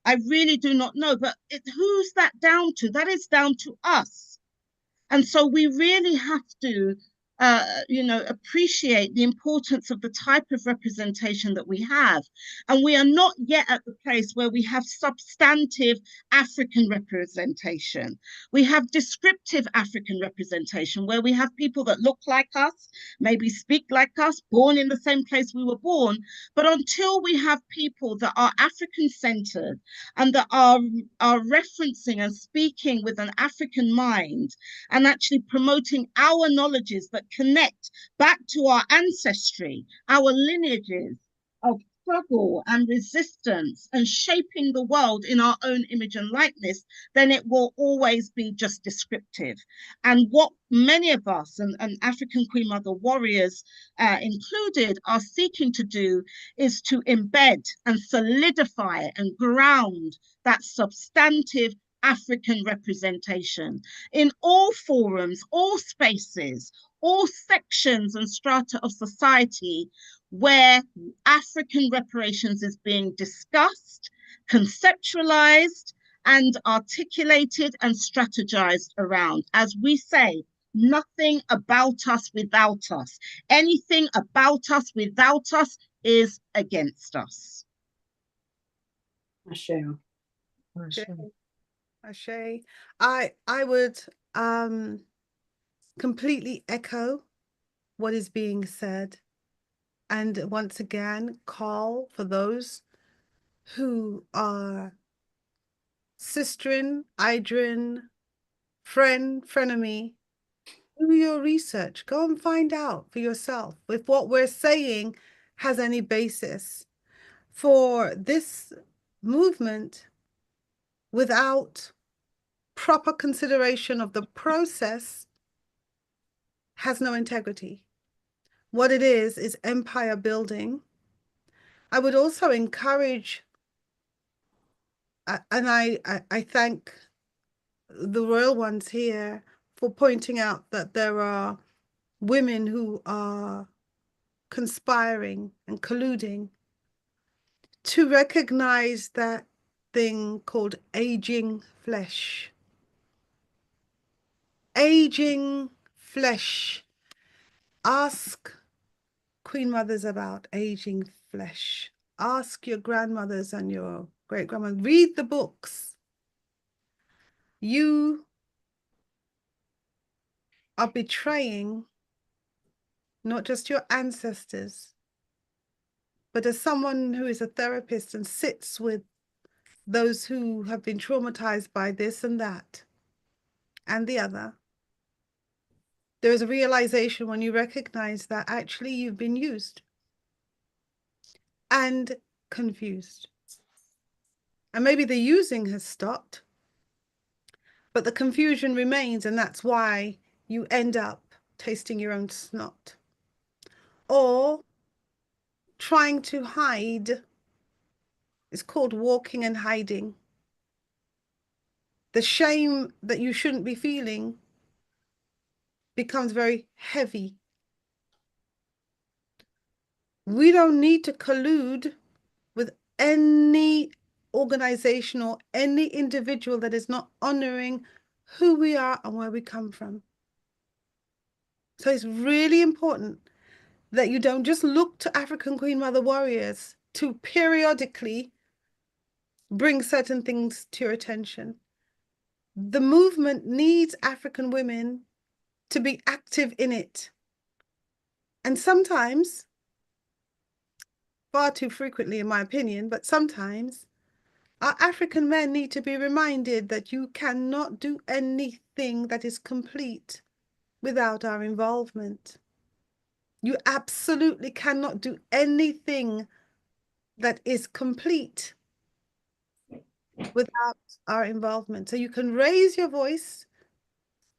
I really do not know. But who's that down to? That is down to us. And so we really have to, appreciate the importance of the type of representation that we have. And we are not yet at the place where we have substantive African representation. We have descriptive African representation, where we have people that look like us, maybe speak like us, born in the same place we were born. But until we have people that are African-centered and that are referencing and speaking with an African mind, and actually promoting our knowledges that connect back to our ancestry, our lineages of struggle and resistance and shaping the world in our own image and likeness, then it will always be just descriptive. And what many of us, and African Queen Mother warriors included, are seeking to do is to embed and solidify and ground that substantive African representation in all forums, all spaces, all sections and strata of society where African reparations is being discussed, conceptualized, and articulated and strategized around. As we say, nothing about us without us. Anything about us without us is against us. Ashe. Ashe. I would completely echo what is being said, and once again call for those who are sistering, idrin, friend, frenemy, do your research. Go and find out for yourself if what we're saying has any basis. For this movement, without proper consideration of the process, has no integrity. What it is empire building. I would also encourage, and I thank the royal ones here for pointing out that there are women who are conspiring and colluding to recognize that thing called aging flesh. Aging flesh. Ask Queen Mothers about aging flesh. Ask your grandmothers and your great-grandmothers. Read the books. You are betraying not just your ancestors, but as someone who is a therapist and sits with those who have been traumatized by this and that and the other, there is a realization when you recognize that actually you've been used and confused. And maybe the using has stopped, but the confusion remains, and that's why you end up tasting your own snot or trying to hide. It's called walking and hiding. The shame that you shouldn't be feeling becomes very heavy. We don't need to collude with any organization or any individual that is not honoring who we are and where we come from. So it's really important that you don't just look to African Queen Mother warriors to periodically bring certain things to your attention. The movement needs African women to be active in it. And sometimes, far too frequently in my opinion, but sometimes our African men need to be reminded that you cannot do anything that is complete without our involvement. You absolutely cannot do anything that is complete without our involvement. So you can raise your voice,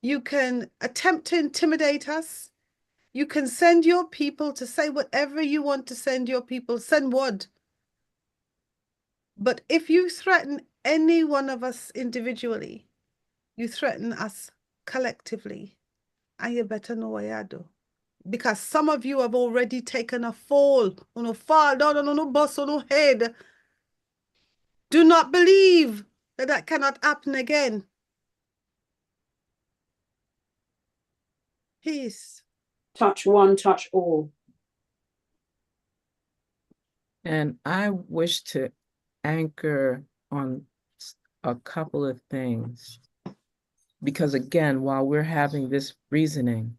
you can attempt to intimidate us, you can send your people to say whatever you want to send your people, send word. But if you threaten any one of us individually, you threaten us collectively, and you better know what you do. Because some of you have already taken a fall, fall down on no bus on no head. Do not believe that that cannot happen again. Peace. Touch one, touch all. And I wish to anchor on a couple of things. Because again, while we're having this reasoning,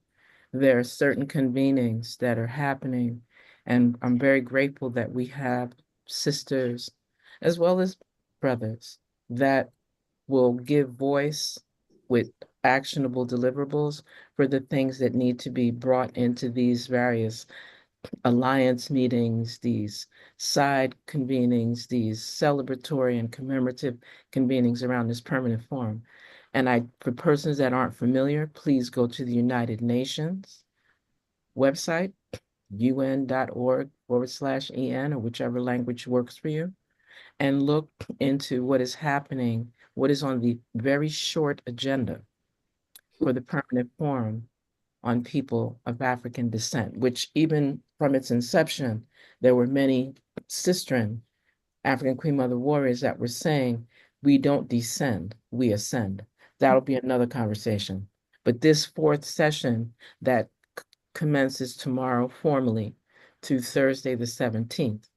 there are certain convenings that are happening. And I'm very grateful that we have sisters as well as brothers that will give voice with actionable deliverables for the things that need to be brought into these various alliance meetings, these side convenings, these celebratory and commemorative convenings around this permanent forum. And for persons that aren't familiar, please go to the United Nations website, un.org/EN, or whichever language works for you, and look into what is happening, what is on the very short agenda for the permanent forum on people of African descent, which even from its inception, there were many sistren, African Queen Mother warriors that were saying, we don't descend, we ascend. That'll be another conversation. But this fourth session that commences tomorrow formally to Thursday the 17th,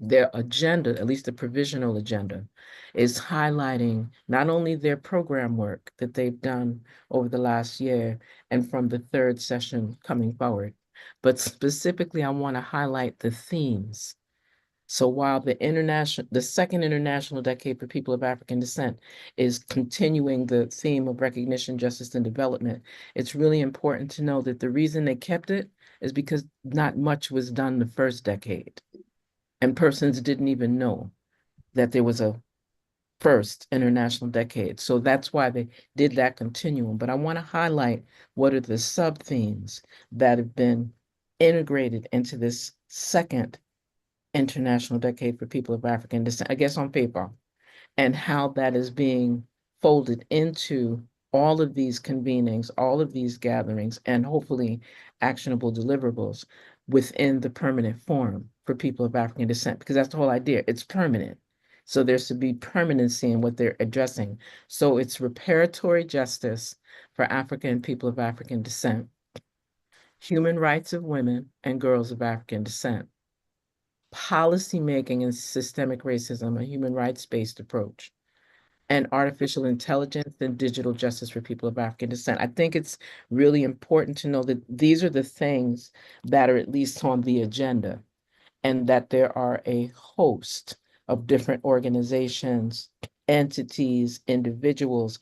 their agenda, at least the provisional agenda, is highlighting not only their program work that they've done over the last year and from the third session coming forward, but specifically I want to highlight the themes. So while the second International Decade for People of African Descent is continuing the theme of recognition, justice, and development, it's really important to know that the reason they kept it is because not much was done the first decade. And persons didn't even know that there was a first international decade. So that's why they did that continuum. But I want to highlight what are the sub themes that have been integrated into this second international decade for people of African descent, I guess on paper, and how that is being folded into all of these convenings, all of these gatherings, and hopefully actionable deliverables within the permanent forum for people of African descent, because that's the whole idea. It's permanent. So there should be permanency in what they're addressing. So it's reparatory justice for African people of African descent, human rights of women and girls of African descent, policymaking and systemic racism, a human rights-based approach, and artificial intelligence and digital justice for people of African descent. I think it's really important to know that these are the things that are at least on the agenda, and that there are a host of different organizations, entities, individuals,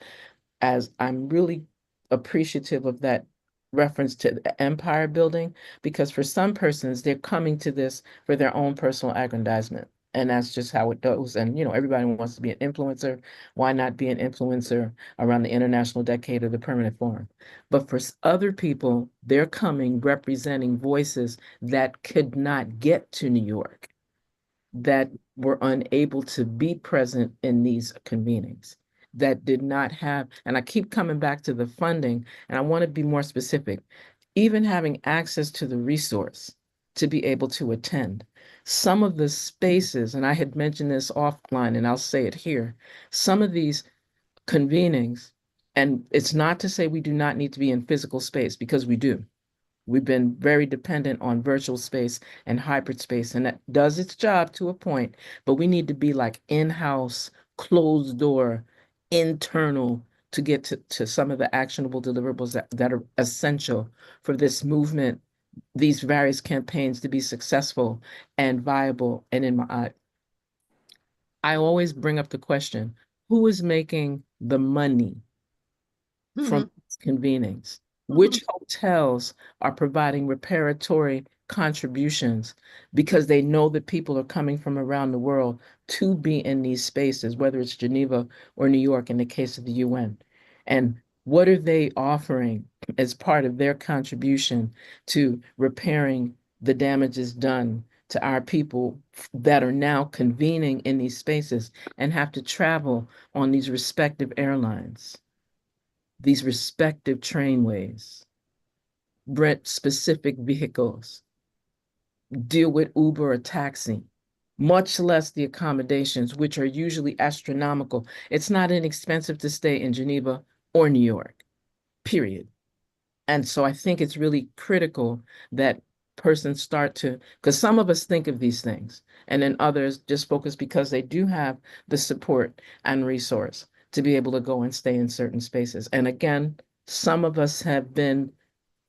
as I'm really appreciative of that reference to the empire building, because for some persons, they're coming to this for their own personal aggrandizement. And that's just how it goes. And, everybody wants to be an influencer. Why not be an influencer around the International Decade of the Permanent Forum? But for other people, they're coming representing voices that could not get to New York, that were unable to be present in these convenings, that did not have, and I keep coming back to the funding, and I want to be more specific, even having access to the resource to be able to attend. Some of the spaces, and I had mentioned this offline, and I'll say it here, some of these convenings, and it's not to say we do not need to be in physical space, because we do. We've been very dependent on virtual space and hybrid space, and that does its job to a point, but we need to be like in-house, closed door, internal to get to some of the actionable deliverables that are essential for this movement, these various campaigns to be successful and viable. And I always bring up the question, who is making the money from these convenings? Which hotels are providing reparatory contributions because they know that people are coming from around the world to be in these spaces, whether it's Geneva or New York in the case of the UN? And what are they offering as part of their contribution to repairing the damages done to our people that are now convening in these spaces and have to travel on these respective airlines, these respective trainways, rent specific vehicles, deal with Uber or taxi, much less the accommodations, which are usually astronomical. It's not inexpensive to stay in Geneva or New York, period. And so I think it's really critical that persons start to, because some of us think of these things, and then others just focus because they do have the support and resource to be able to go and stay in certain spaces. And again, some of us have been,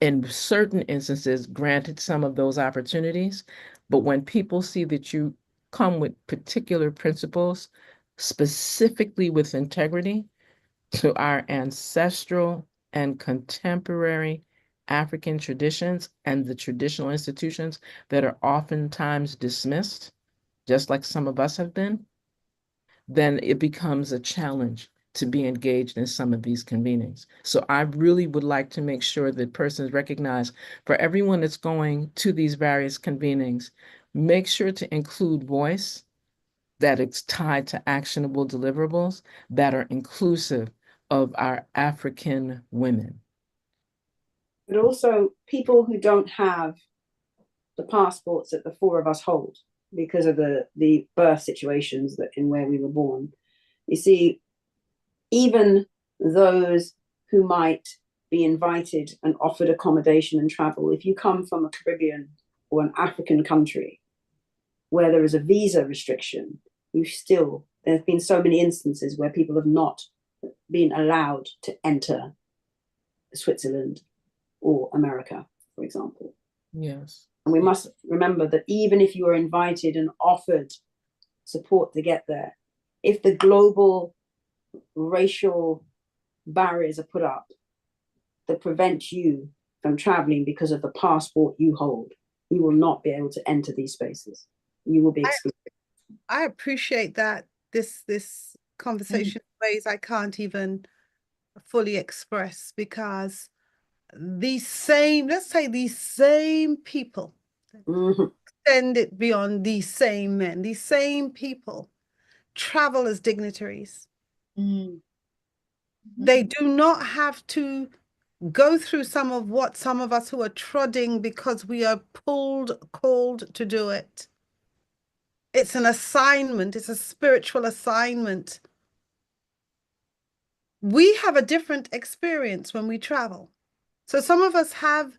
in certain instances, granted some of those opportunities. But when people see that you come with particular principles, specifically with integrity to our ancestral and contemporary African traditions and the traditional institutions that are oftentimes dismissed, just like some of us have been, then it becomes a challenge to be engaged in some of these convenings. So I really would like to make sure that persons recognize, for everyone that's going to these various convenings, make sure to include voice that it's tied to actionable deliverables that are inclusive of our African women. But also people who don't have the passports that the four of us hold because of the birth situations that in where we were born. You see, even those who might be invited and offered accommodation and travel, if you come from a Caribbean or an African country where there is a visa restriction, there have been so many instances where people have not been allowed to enter Switzerland or America, for example. Yes. And we must remember that even if you are invited and offered support to get there, if the global racial barriers are put up that prevent you from traveling because of the passport you hold, you will not be able to enter these spaces. You will be excluded. I appreciate that this conversation ways I can't even fully express, because these same, let's say these same people, extend it beyond these same men, these same people travel as dignitaries. They do not have to go through some of what some of us who are trodding because we are called to do it. It's an assignment. It's a spiritual assignment. We have a different experience when we travel. So some of us have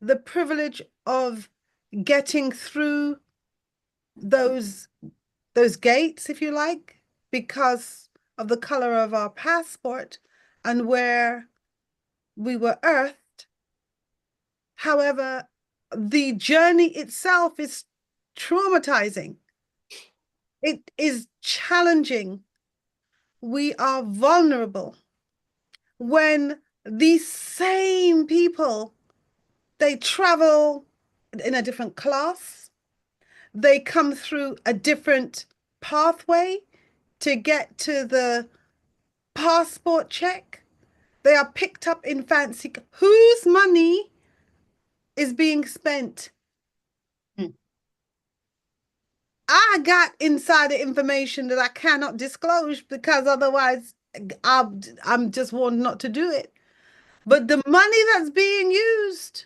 the privilege of getting through those gates, if you like, because of the color of our passport and where we were earthed. However, the journey itself is traumatizing. It is challenging. We are vulnerable. When these same people, they travel in a different class, they come through a different pathway to get to the passport check. They are picked up in fancy. Whose money is being spent? I got insider information that I cannot disclose because otherwise I'm just warned not to do it. But the money that's being used,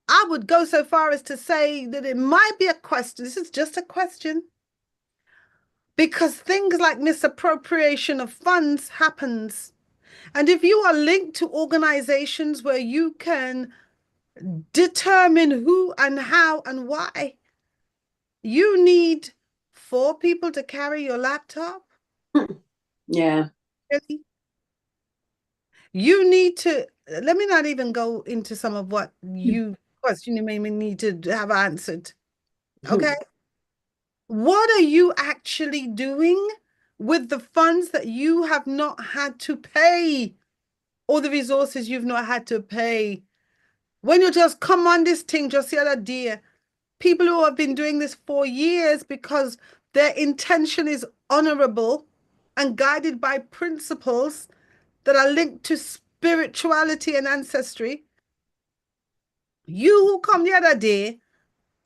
I would go so far as to say that it might be a question. This is just a question. Because things like misappropriation of funds happens. And if you are linked to organizations where you can determine who and how and why, you need 4 people to carry your laptop. Yeah. Really? You need to, let me not even go into some of what you question you may need to have answered. Okay. What are you actually doing with the funds that you have not had to pay all the resources you've not had to pay. When you just come on this thing just the other day, people who have been doing this for years because their intention is honorable and guided by principles that are linked to spirituality and ancestry. You who come the other day,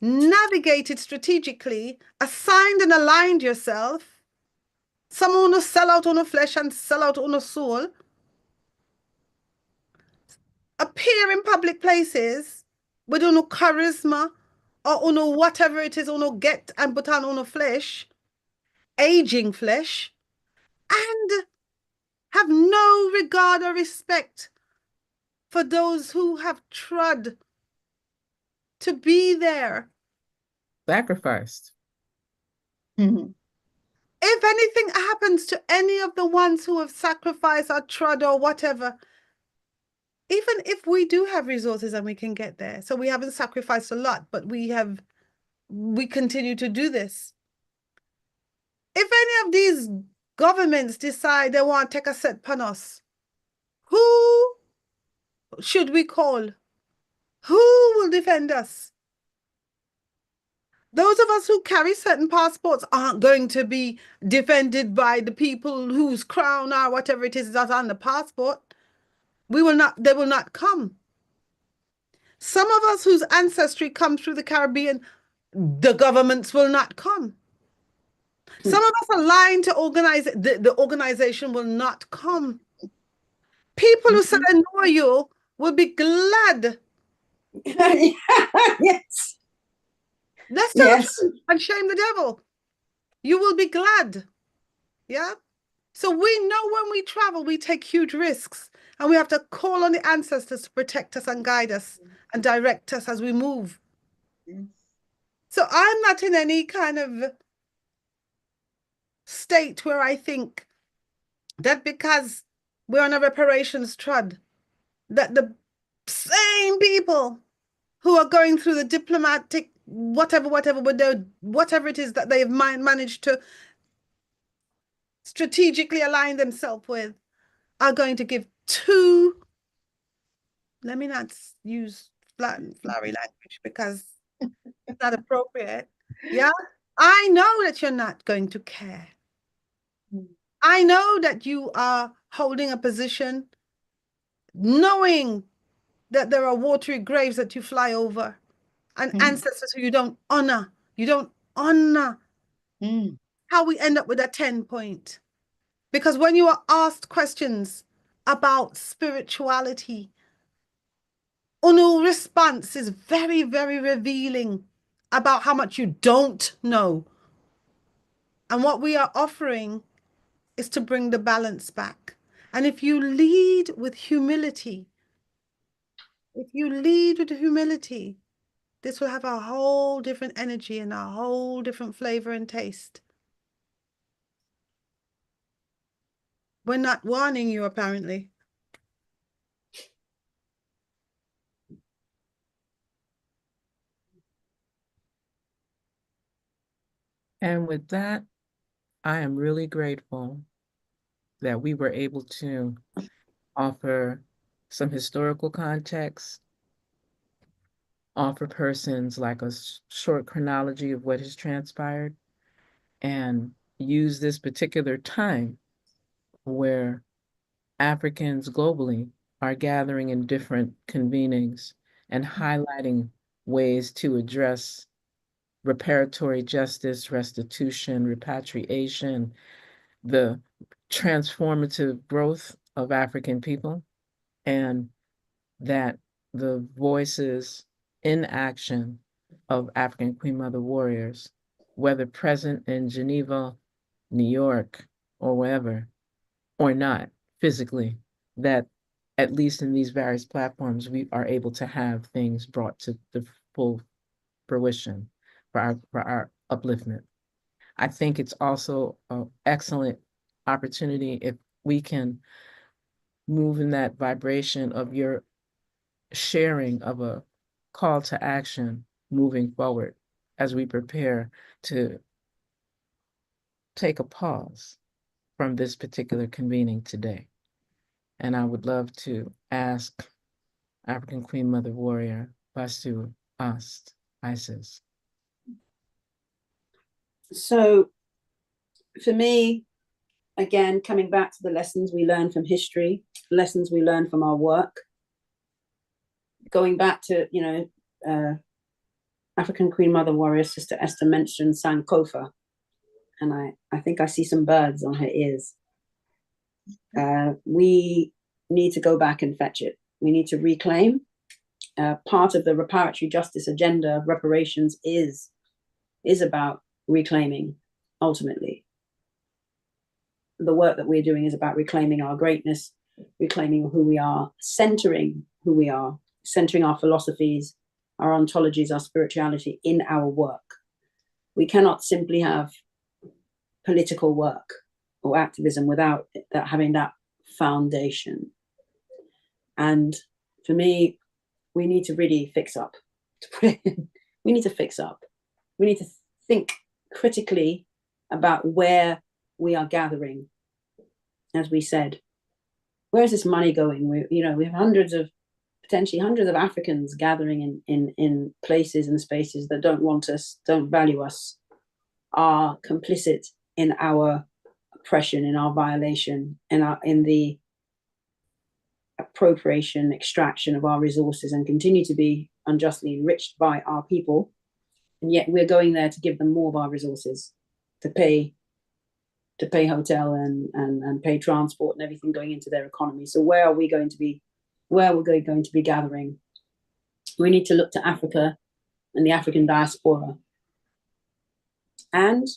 navigated strategically, assigned and aligned yourself. Some who sell out on the flesh and sell out on the soul. Appear in public places with no charisma or no whatever it is, no get and put on no flesh, aging flesh, and have no regard or respect for those who have trod to be there. Sacrificed. Mhm. If anything happens to any of the ones who have sacrificed or trod or whatever, even if we do have resources and we can get there, so we haven't sacrificed a lot, but we continue to do this. If any of these governments decide they want to take a set upon us, who should we call? Who will defend us? Those of us who carry certain passports aren't going to be defended by the people whose crown or whatever it is that's on the passport. They will not come. Some of us whose ancestry comes through the Caribbean, the governments will not come. Some of us aligned to organize, the organization will not come. People who said I know you will be glad. Yes. Let's tell the Yes. truth and shame the devil. You will be glad. Yeah. So we know when we travel, we take huge risks and we have to call on the ancestors to protect us and guide us and direct us as we move. So I'm not in any kind of state where I think that because we're on a reparations trud, that the same people who are going through the diplomatic whatever with their whatever it is that they've managed to strategically align themselves with are going to give two, let me not use flat and flowery language because it's not appropriate. Yeah, I know that you're not going to care. I know that you are holding a position knowing that there are watery graves that you fly over and ancestors who you don't honor. You don't honor. How we end up with a 10 point. Because when you are asked questions about spirituality, Unu response is very, very revealing about how much you don't know. And what we are offering is to bring the balance back. And if you lead with humility, this will have a whole different energy and a whole different flavor and taste. We're not warning you, apparently. And with that, I am really grateful that we were able to offer some historical context, offer persons like a short chronology of what has transpired, and use this particular time where Africans globally are gathering in different convenings and highlighting ways to address reparatory justice, restitution, repatriation, the transformative growth of African people, and that the voices in action of African Queen Mother warriors, whether present in Geneva, New York, or wherever, or not physically, that at least in these various platforms, we are able to have things brought to the full fruition for our upliftment. I think it's also an excellent opportunity if we can move in that vibration of your sharing of a call to action moving forward as we prepare to take a pause from this particular convening today. And I would love to ask African Queen Mother Warrior Basu Ast Isis. So for me, again, coming back to the lessons we learn from history, lessons we learn from our work, going back to, African Queen Mother Warrior Sister Esther mentioned Sankofa, and I think I see some birds on her ears. We need to go back and fetch it. We need to reclaim. Part of the reparatory justice agenda of reparations is about reclaiming, ultimately. The work that we're doing is about reclaiming our greatness, reclaiming who we are, centering who we are, centering our philosophies, our ontologies, our spirituality in our work. We cannot simply have political work or activism without having that foundation. And for me, we need to really fix up. We need to fix up. We need to think critically about where we are gathering. As we said, where is this money going? We have potentially hundreds of Africans gathering in places and spaces that don't want us, don't value us, are complicit in our oppression, in our violation, in the appropriation, extraction of our resources, and continue to be unjustly enriched by our people. And yet we're going there to give them more of our resources, to pay hotel and pay transport and everything going into their economy. So where are we going to be gathering? We need to look to Africa and the African diaspora. And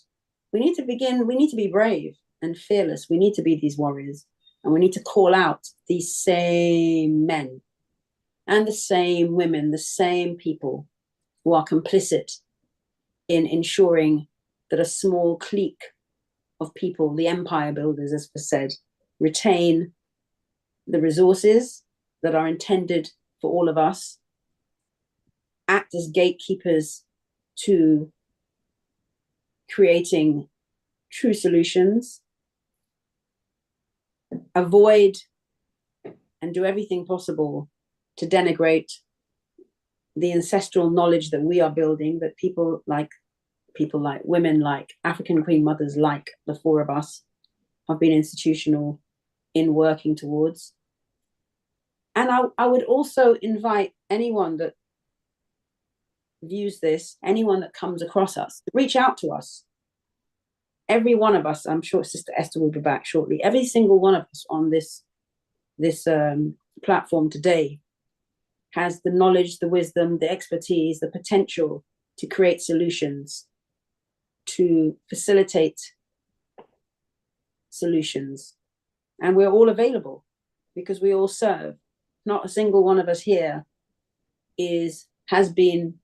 we need to be brave and fearless. We need to be these warriors, and we need to call out these same men and the same women, the same people who are complicit in ensuring that a small clique of people, the empire builders, as was said, retain the resources that are intended for all of us, act as gatekeepers to creating true solutions, avoid and do everything possible to denigrate the ancestral knowledge that we are building, that people like women, like African Queen Mothers, like the four of us, have been institutional in working towards. And I would also invite anyone that views this, anyone that comes across us, to reach out to us. Every one of us, I'm sure Sister Esther will be back shortly, every single one of us on this platform today has the knowledge, the wisdom, the expertise, the potential to create solutions, to facilitate solutions. And we're all available because we all serve. Not a single one of us here has been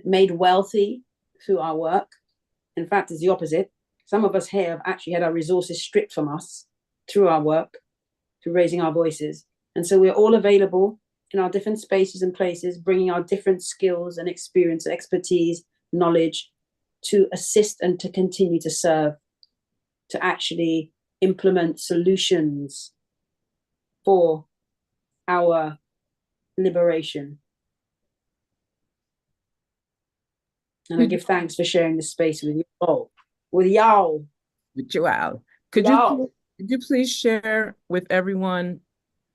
made wealthy through our work. In fact, it's the opposite. Some of us here have actually had our resources stripped from us through our work, through raising our voices. And so we're all available in our different spaces and places, bringing our different skills and experience, expertise, knowledge to assist and to continue to serve, to actually implement solutions for our liberation. And I give thanks for sharing this space with you all. With y'all. With you all. Could you please share with everyone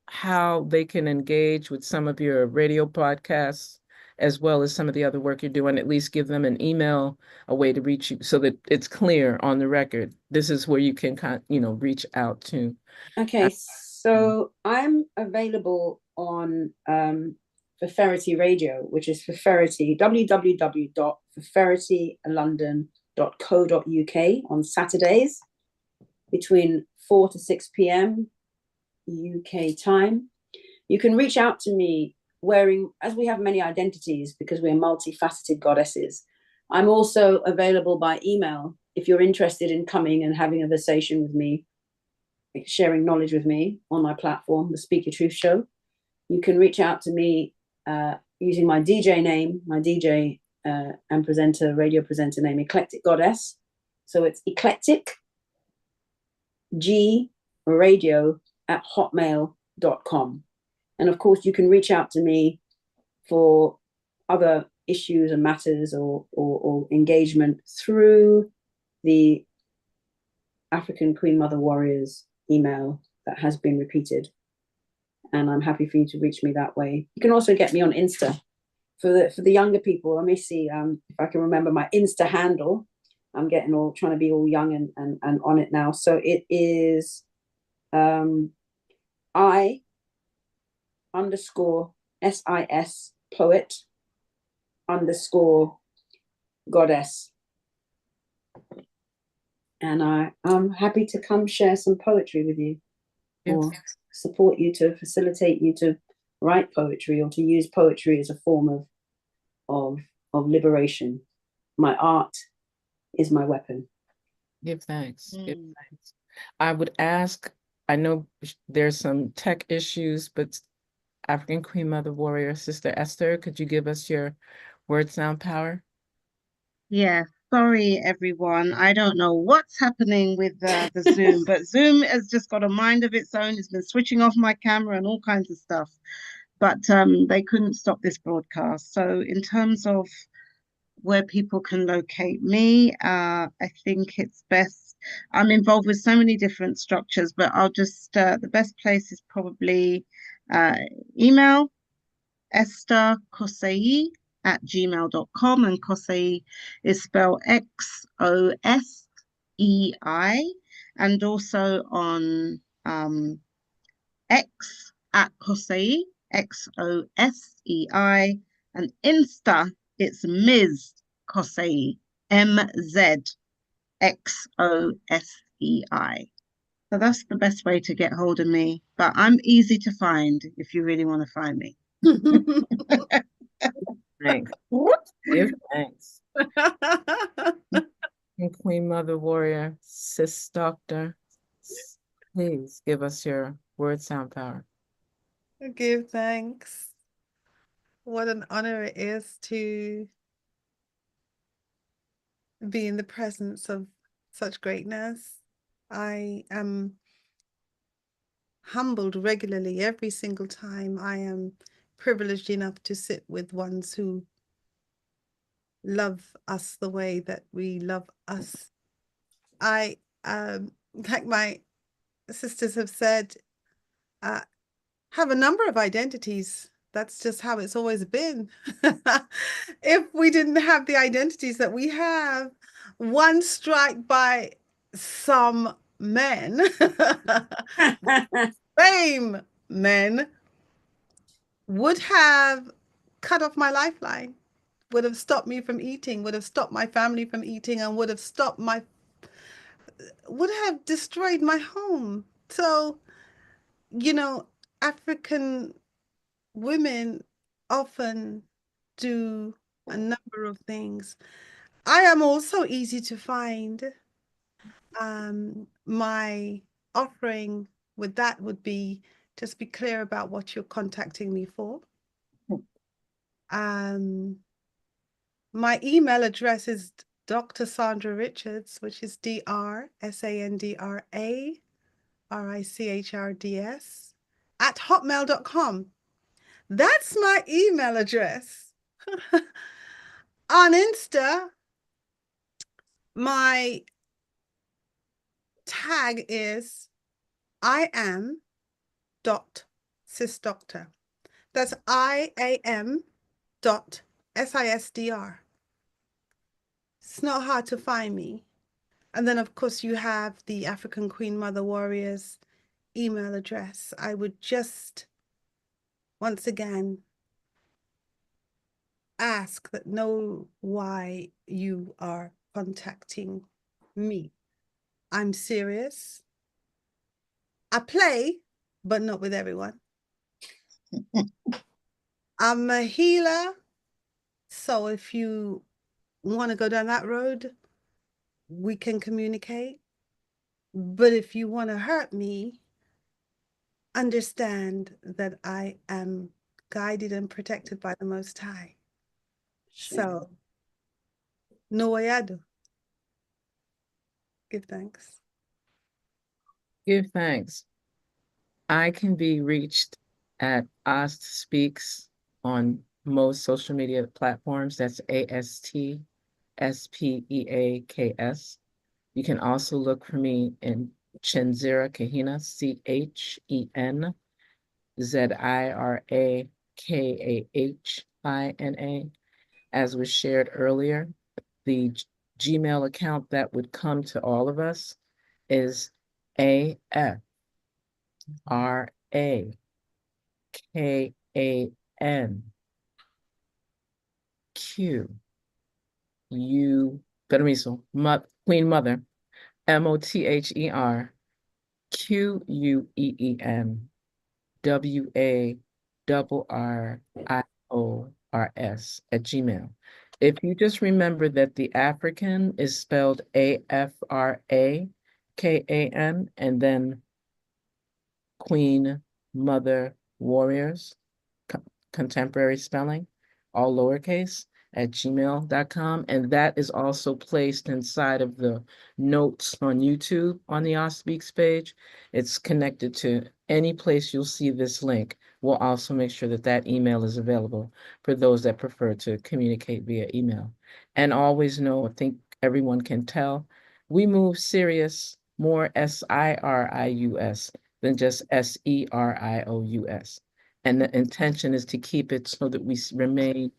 how they can engage with some of your radio podcasts, as well as some of the other work you're doing? At least give them an email, a way to reach you, so that it's clear on the record. This is where you can reach out to. Okay, so I'm available on Faferity Radio, which is Faferity, www.faferitylondon.co.uk on Saturdays between 4 to 6 p.m. UK time. You can reach out to me wearing, as we have many identities because we're multifaceted goddesses. I'm also available by email if you're interested in coming and having a conversation with me, sharing knowledge with me on my platform, the Speak Your Truth Show. You can reach out to me using my DJ name, my DJ and radio presenter name, Eclectic Goddess. So it's Eclectic G Radio hotmail.com. And of course, you can reach out to me for other issues and matters or engagement through the African Queen Mother Warriors email that has been repeated. And I'm happy for you to reach me that way. You can also get me on Insta. For the younger people, let me see if I can remember my Insta handle. I'm trying to be all young and on it now. So it is I underscore SIS poet underscore goddess. And I'm happy to come share some poetry with you, or support you, to facilitate you to write poetry, or to use poetry as a form of liberation. My art is my weapon. Give thanks. Give thanks. I would ask, I know there's some tech issues, but African Queen Mother Warrior Sister Esther, could you give us your word sound power? Yeah, sorry everyone. I don't know what's happening with the Zoom, but Zoom has just got a mind of its own. It's been switching off my camera and all kinds of stuff. But they couldn't stop this broadcast. So in terms of where people can locate me, I think it's best. I'm involved with so many different structures, but I'll just, the best place is probably email estherkosei@gmail.com, and Kosei is spelled Xosei, and also on X @Kosei, Xosei, and Insta it's Ms. Kosei, MZXOSEI. So that's the best way to get hold of me. But I'm easy to find if you really want to find me. Thanks. Give thanks. And Queen Mother Warrior, Sis Doctor, please give us your word sound power. Give thanks. What an honor it is to be in the presence of such greatness. I am humbled regularly every single time I am privileged enough to sit with ones who love us the way that we love us. I, like my sisters have said, have a number of identities. That's just how it's always been. If we didn't have the identities that we have, one strike by some men, fame men, would have cut off my lifeline, would have stopped me from eating, would have stopped my family from eating, and would have destroyed my home. So, African women often do a number of things. I am also easy to find. My offering with that would be just be clear about what you're contacting me for. My email address is Dr. Sandra Richards, which is DrSandraRichards @hotmail.com. That's my email address. On Insta, my tag is I am .sisdoctor. That's IAM .SISDR. It's not hard to find me. And then, of course, you have the African Queen Mother Warriors email address. I would just, once again, ask that know why you are contacting me. I'm serious. I play, but not with everyone. I'm a healer. So if you want to go down that road, we can communicate. But if you want to hurt me, understand that I am guided and protected by the Most High. So, no way I do. Give thanks. Give thanks. I can be reached at Ast Speaks on most social media platforms. That's ASTSPEAKS. You can also look for me in Chenzira Kahina, CHENZIRAKAHINA. As was shared earlier, the Gmail account that would come to all of us is AFRAKANQ, Queen Mother, MOTHERQUEENWARRIORS at Gmail. If you just remember that the African is spelled AFRAKAN and then Queen Mother Warriors, contemporary spelling, all lowercase, at gmail.com. And that is also placed inside of the notes on YouTube on the All Speaks page. It's connected to any place you'll see this link. We'll also make sure that that email is available for those that prefer to communicate via email. And always know, I think everyone can tell, we move serious, more SIRIUS than just SERIOUS. And the intention is to keep it so that we remain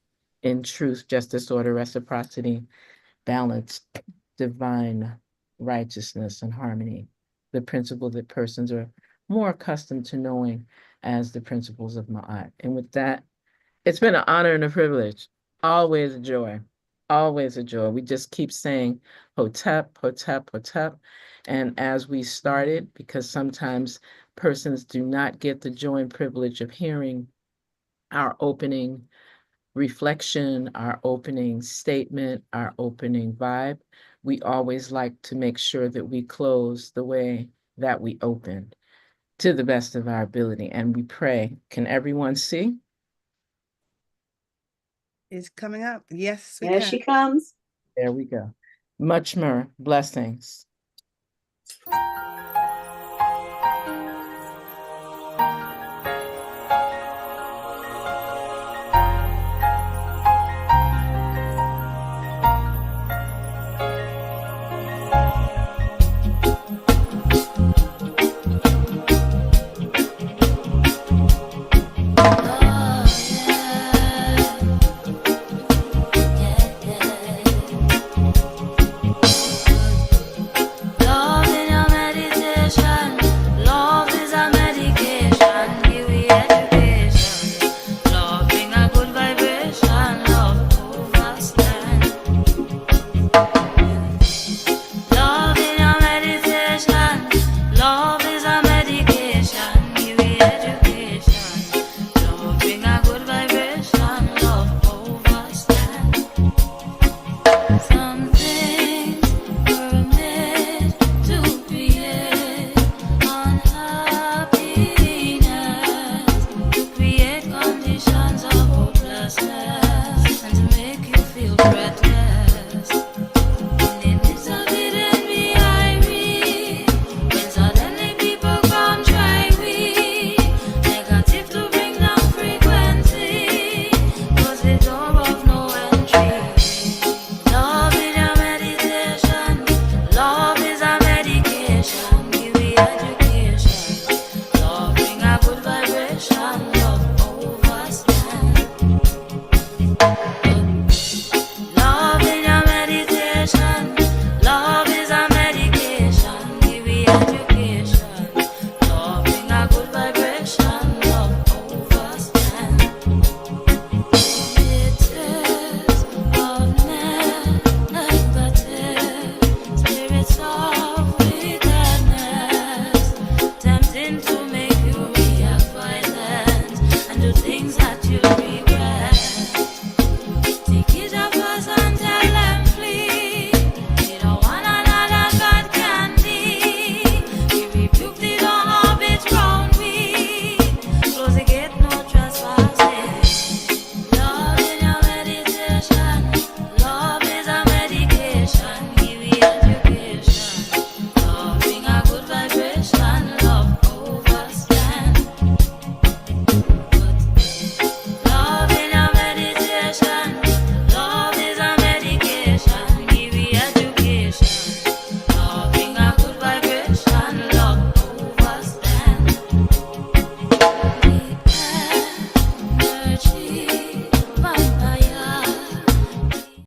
in truth, justice, order, reciprocity, balance, divine righteousness, and harmony, the principle that persons are more accustomed to knowing as the principles of Ma'at. And with that, it's been an honor and a privilege. Always a joy. Always a joy. We just keep saying Hotep, Hotep, Hotep. And as we started, because sometimes persons do not get the joy and privilege of hearing our opening reflection, our opening statement, our opening vibe, we always like to make sure that we close the way that we opened to the best of our ability. And we pray. Can everyone see? Is coming up. Yes, we There can. she comes. There we go. Much more blessings. Things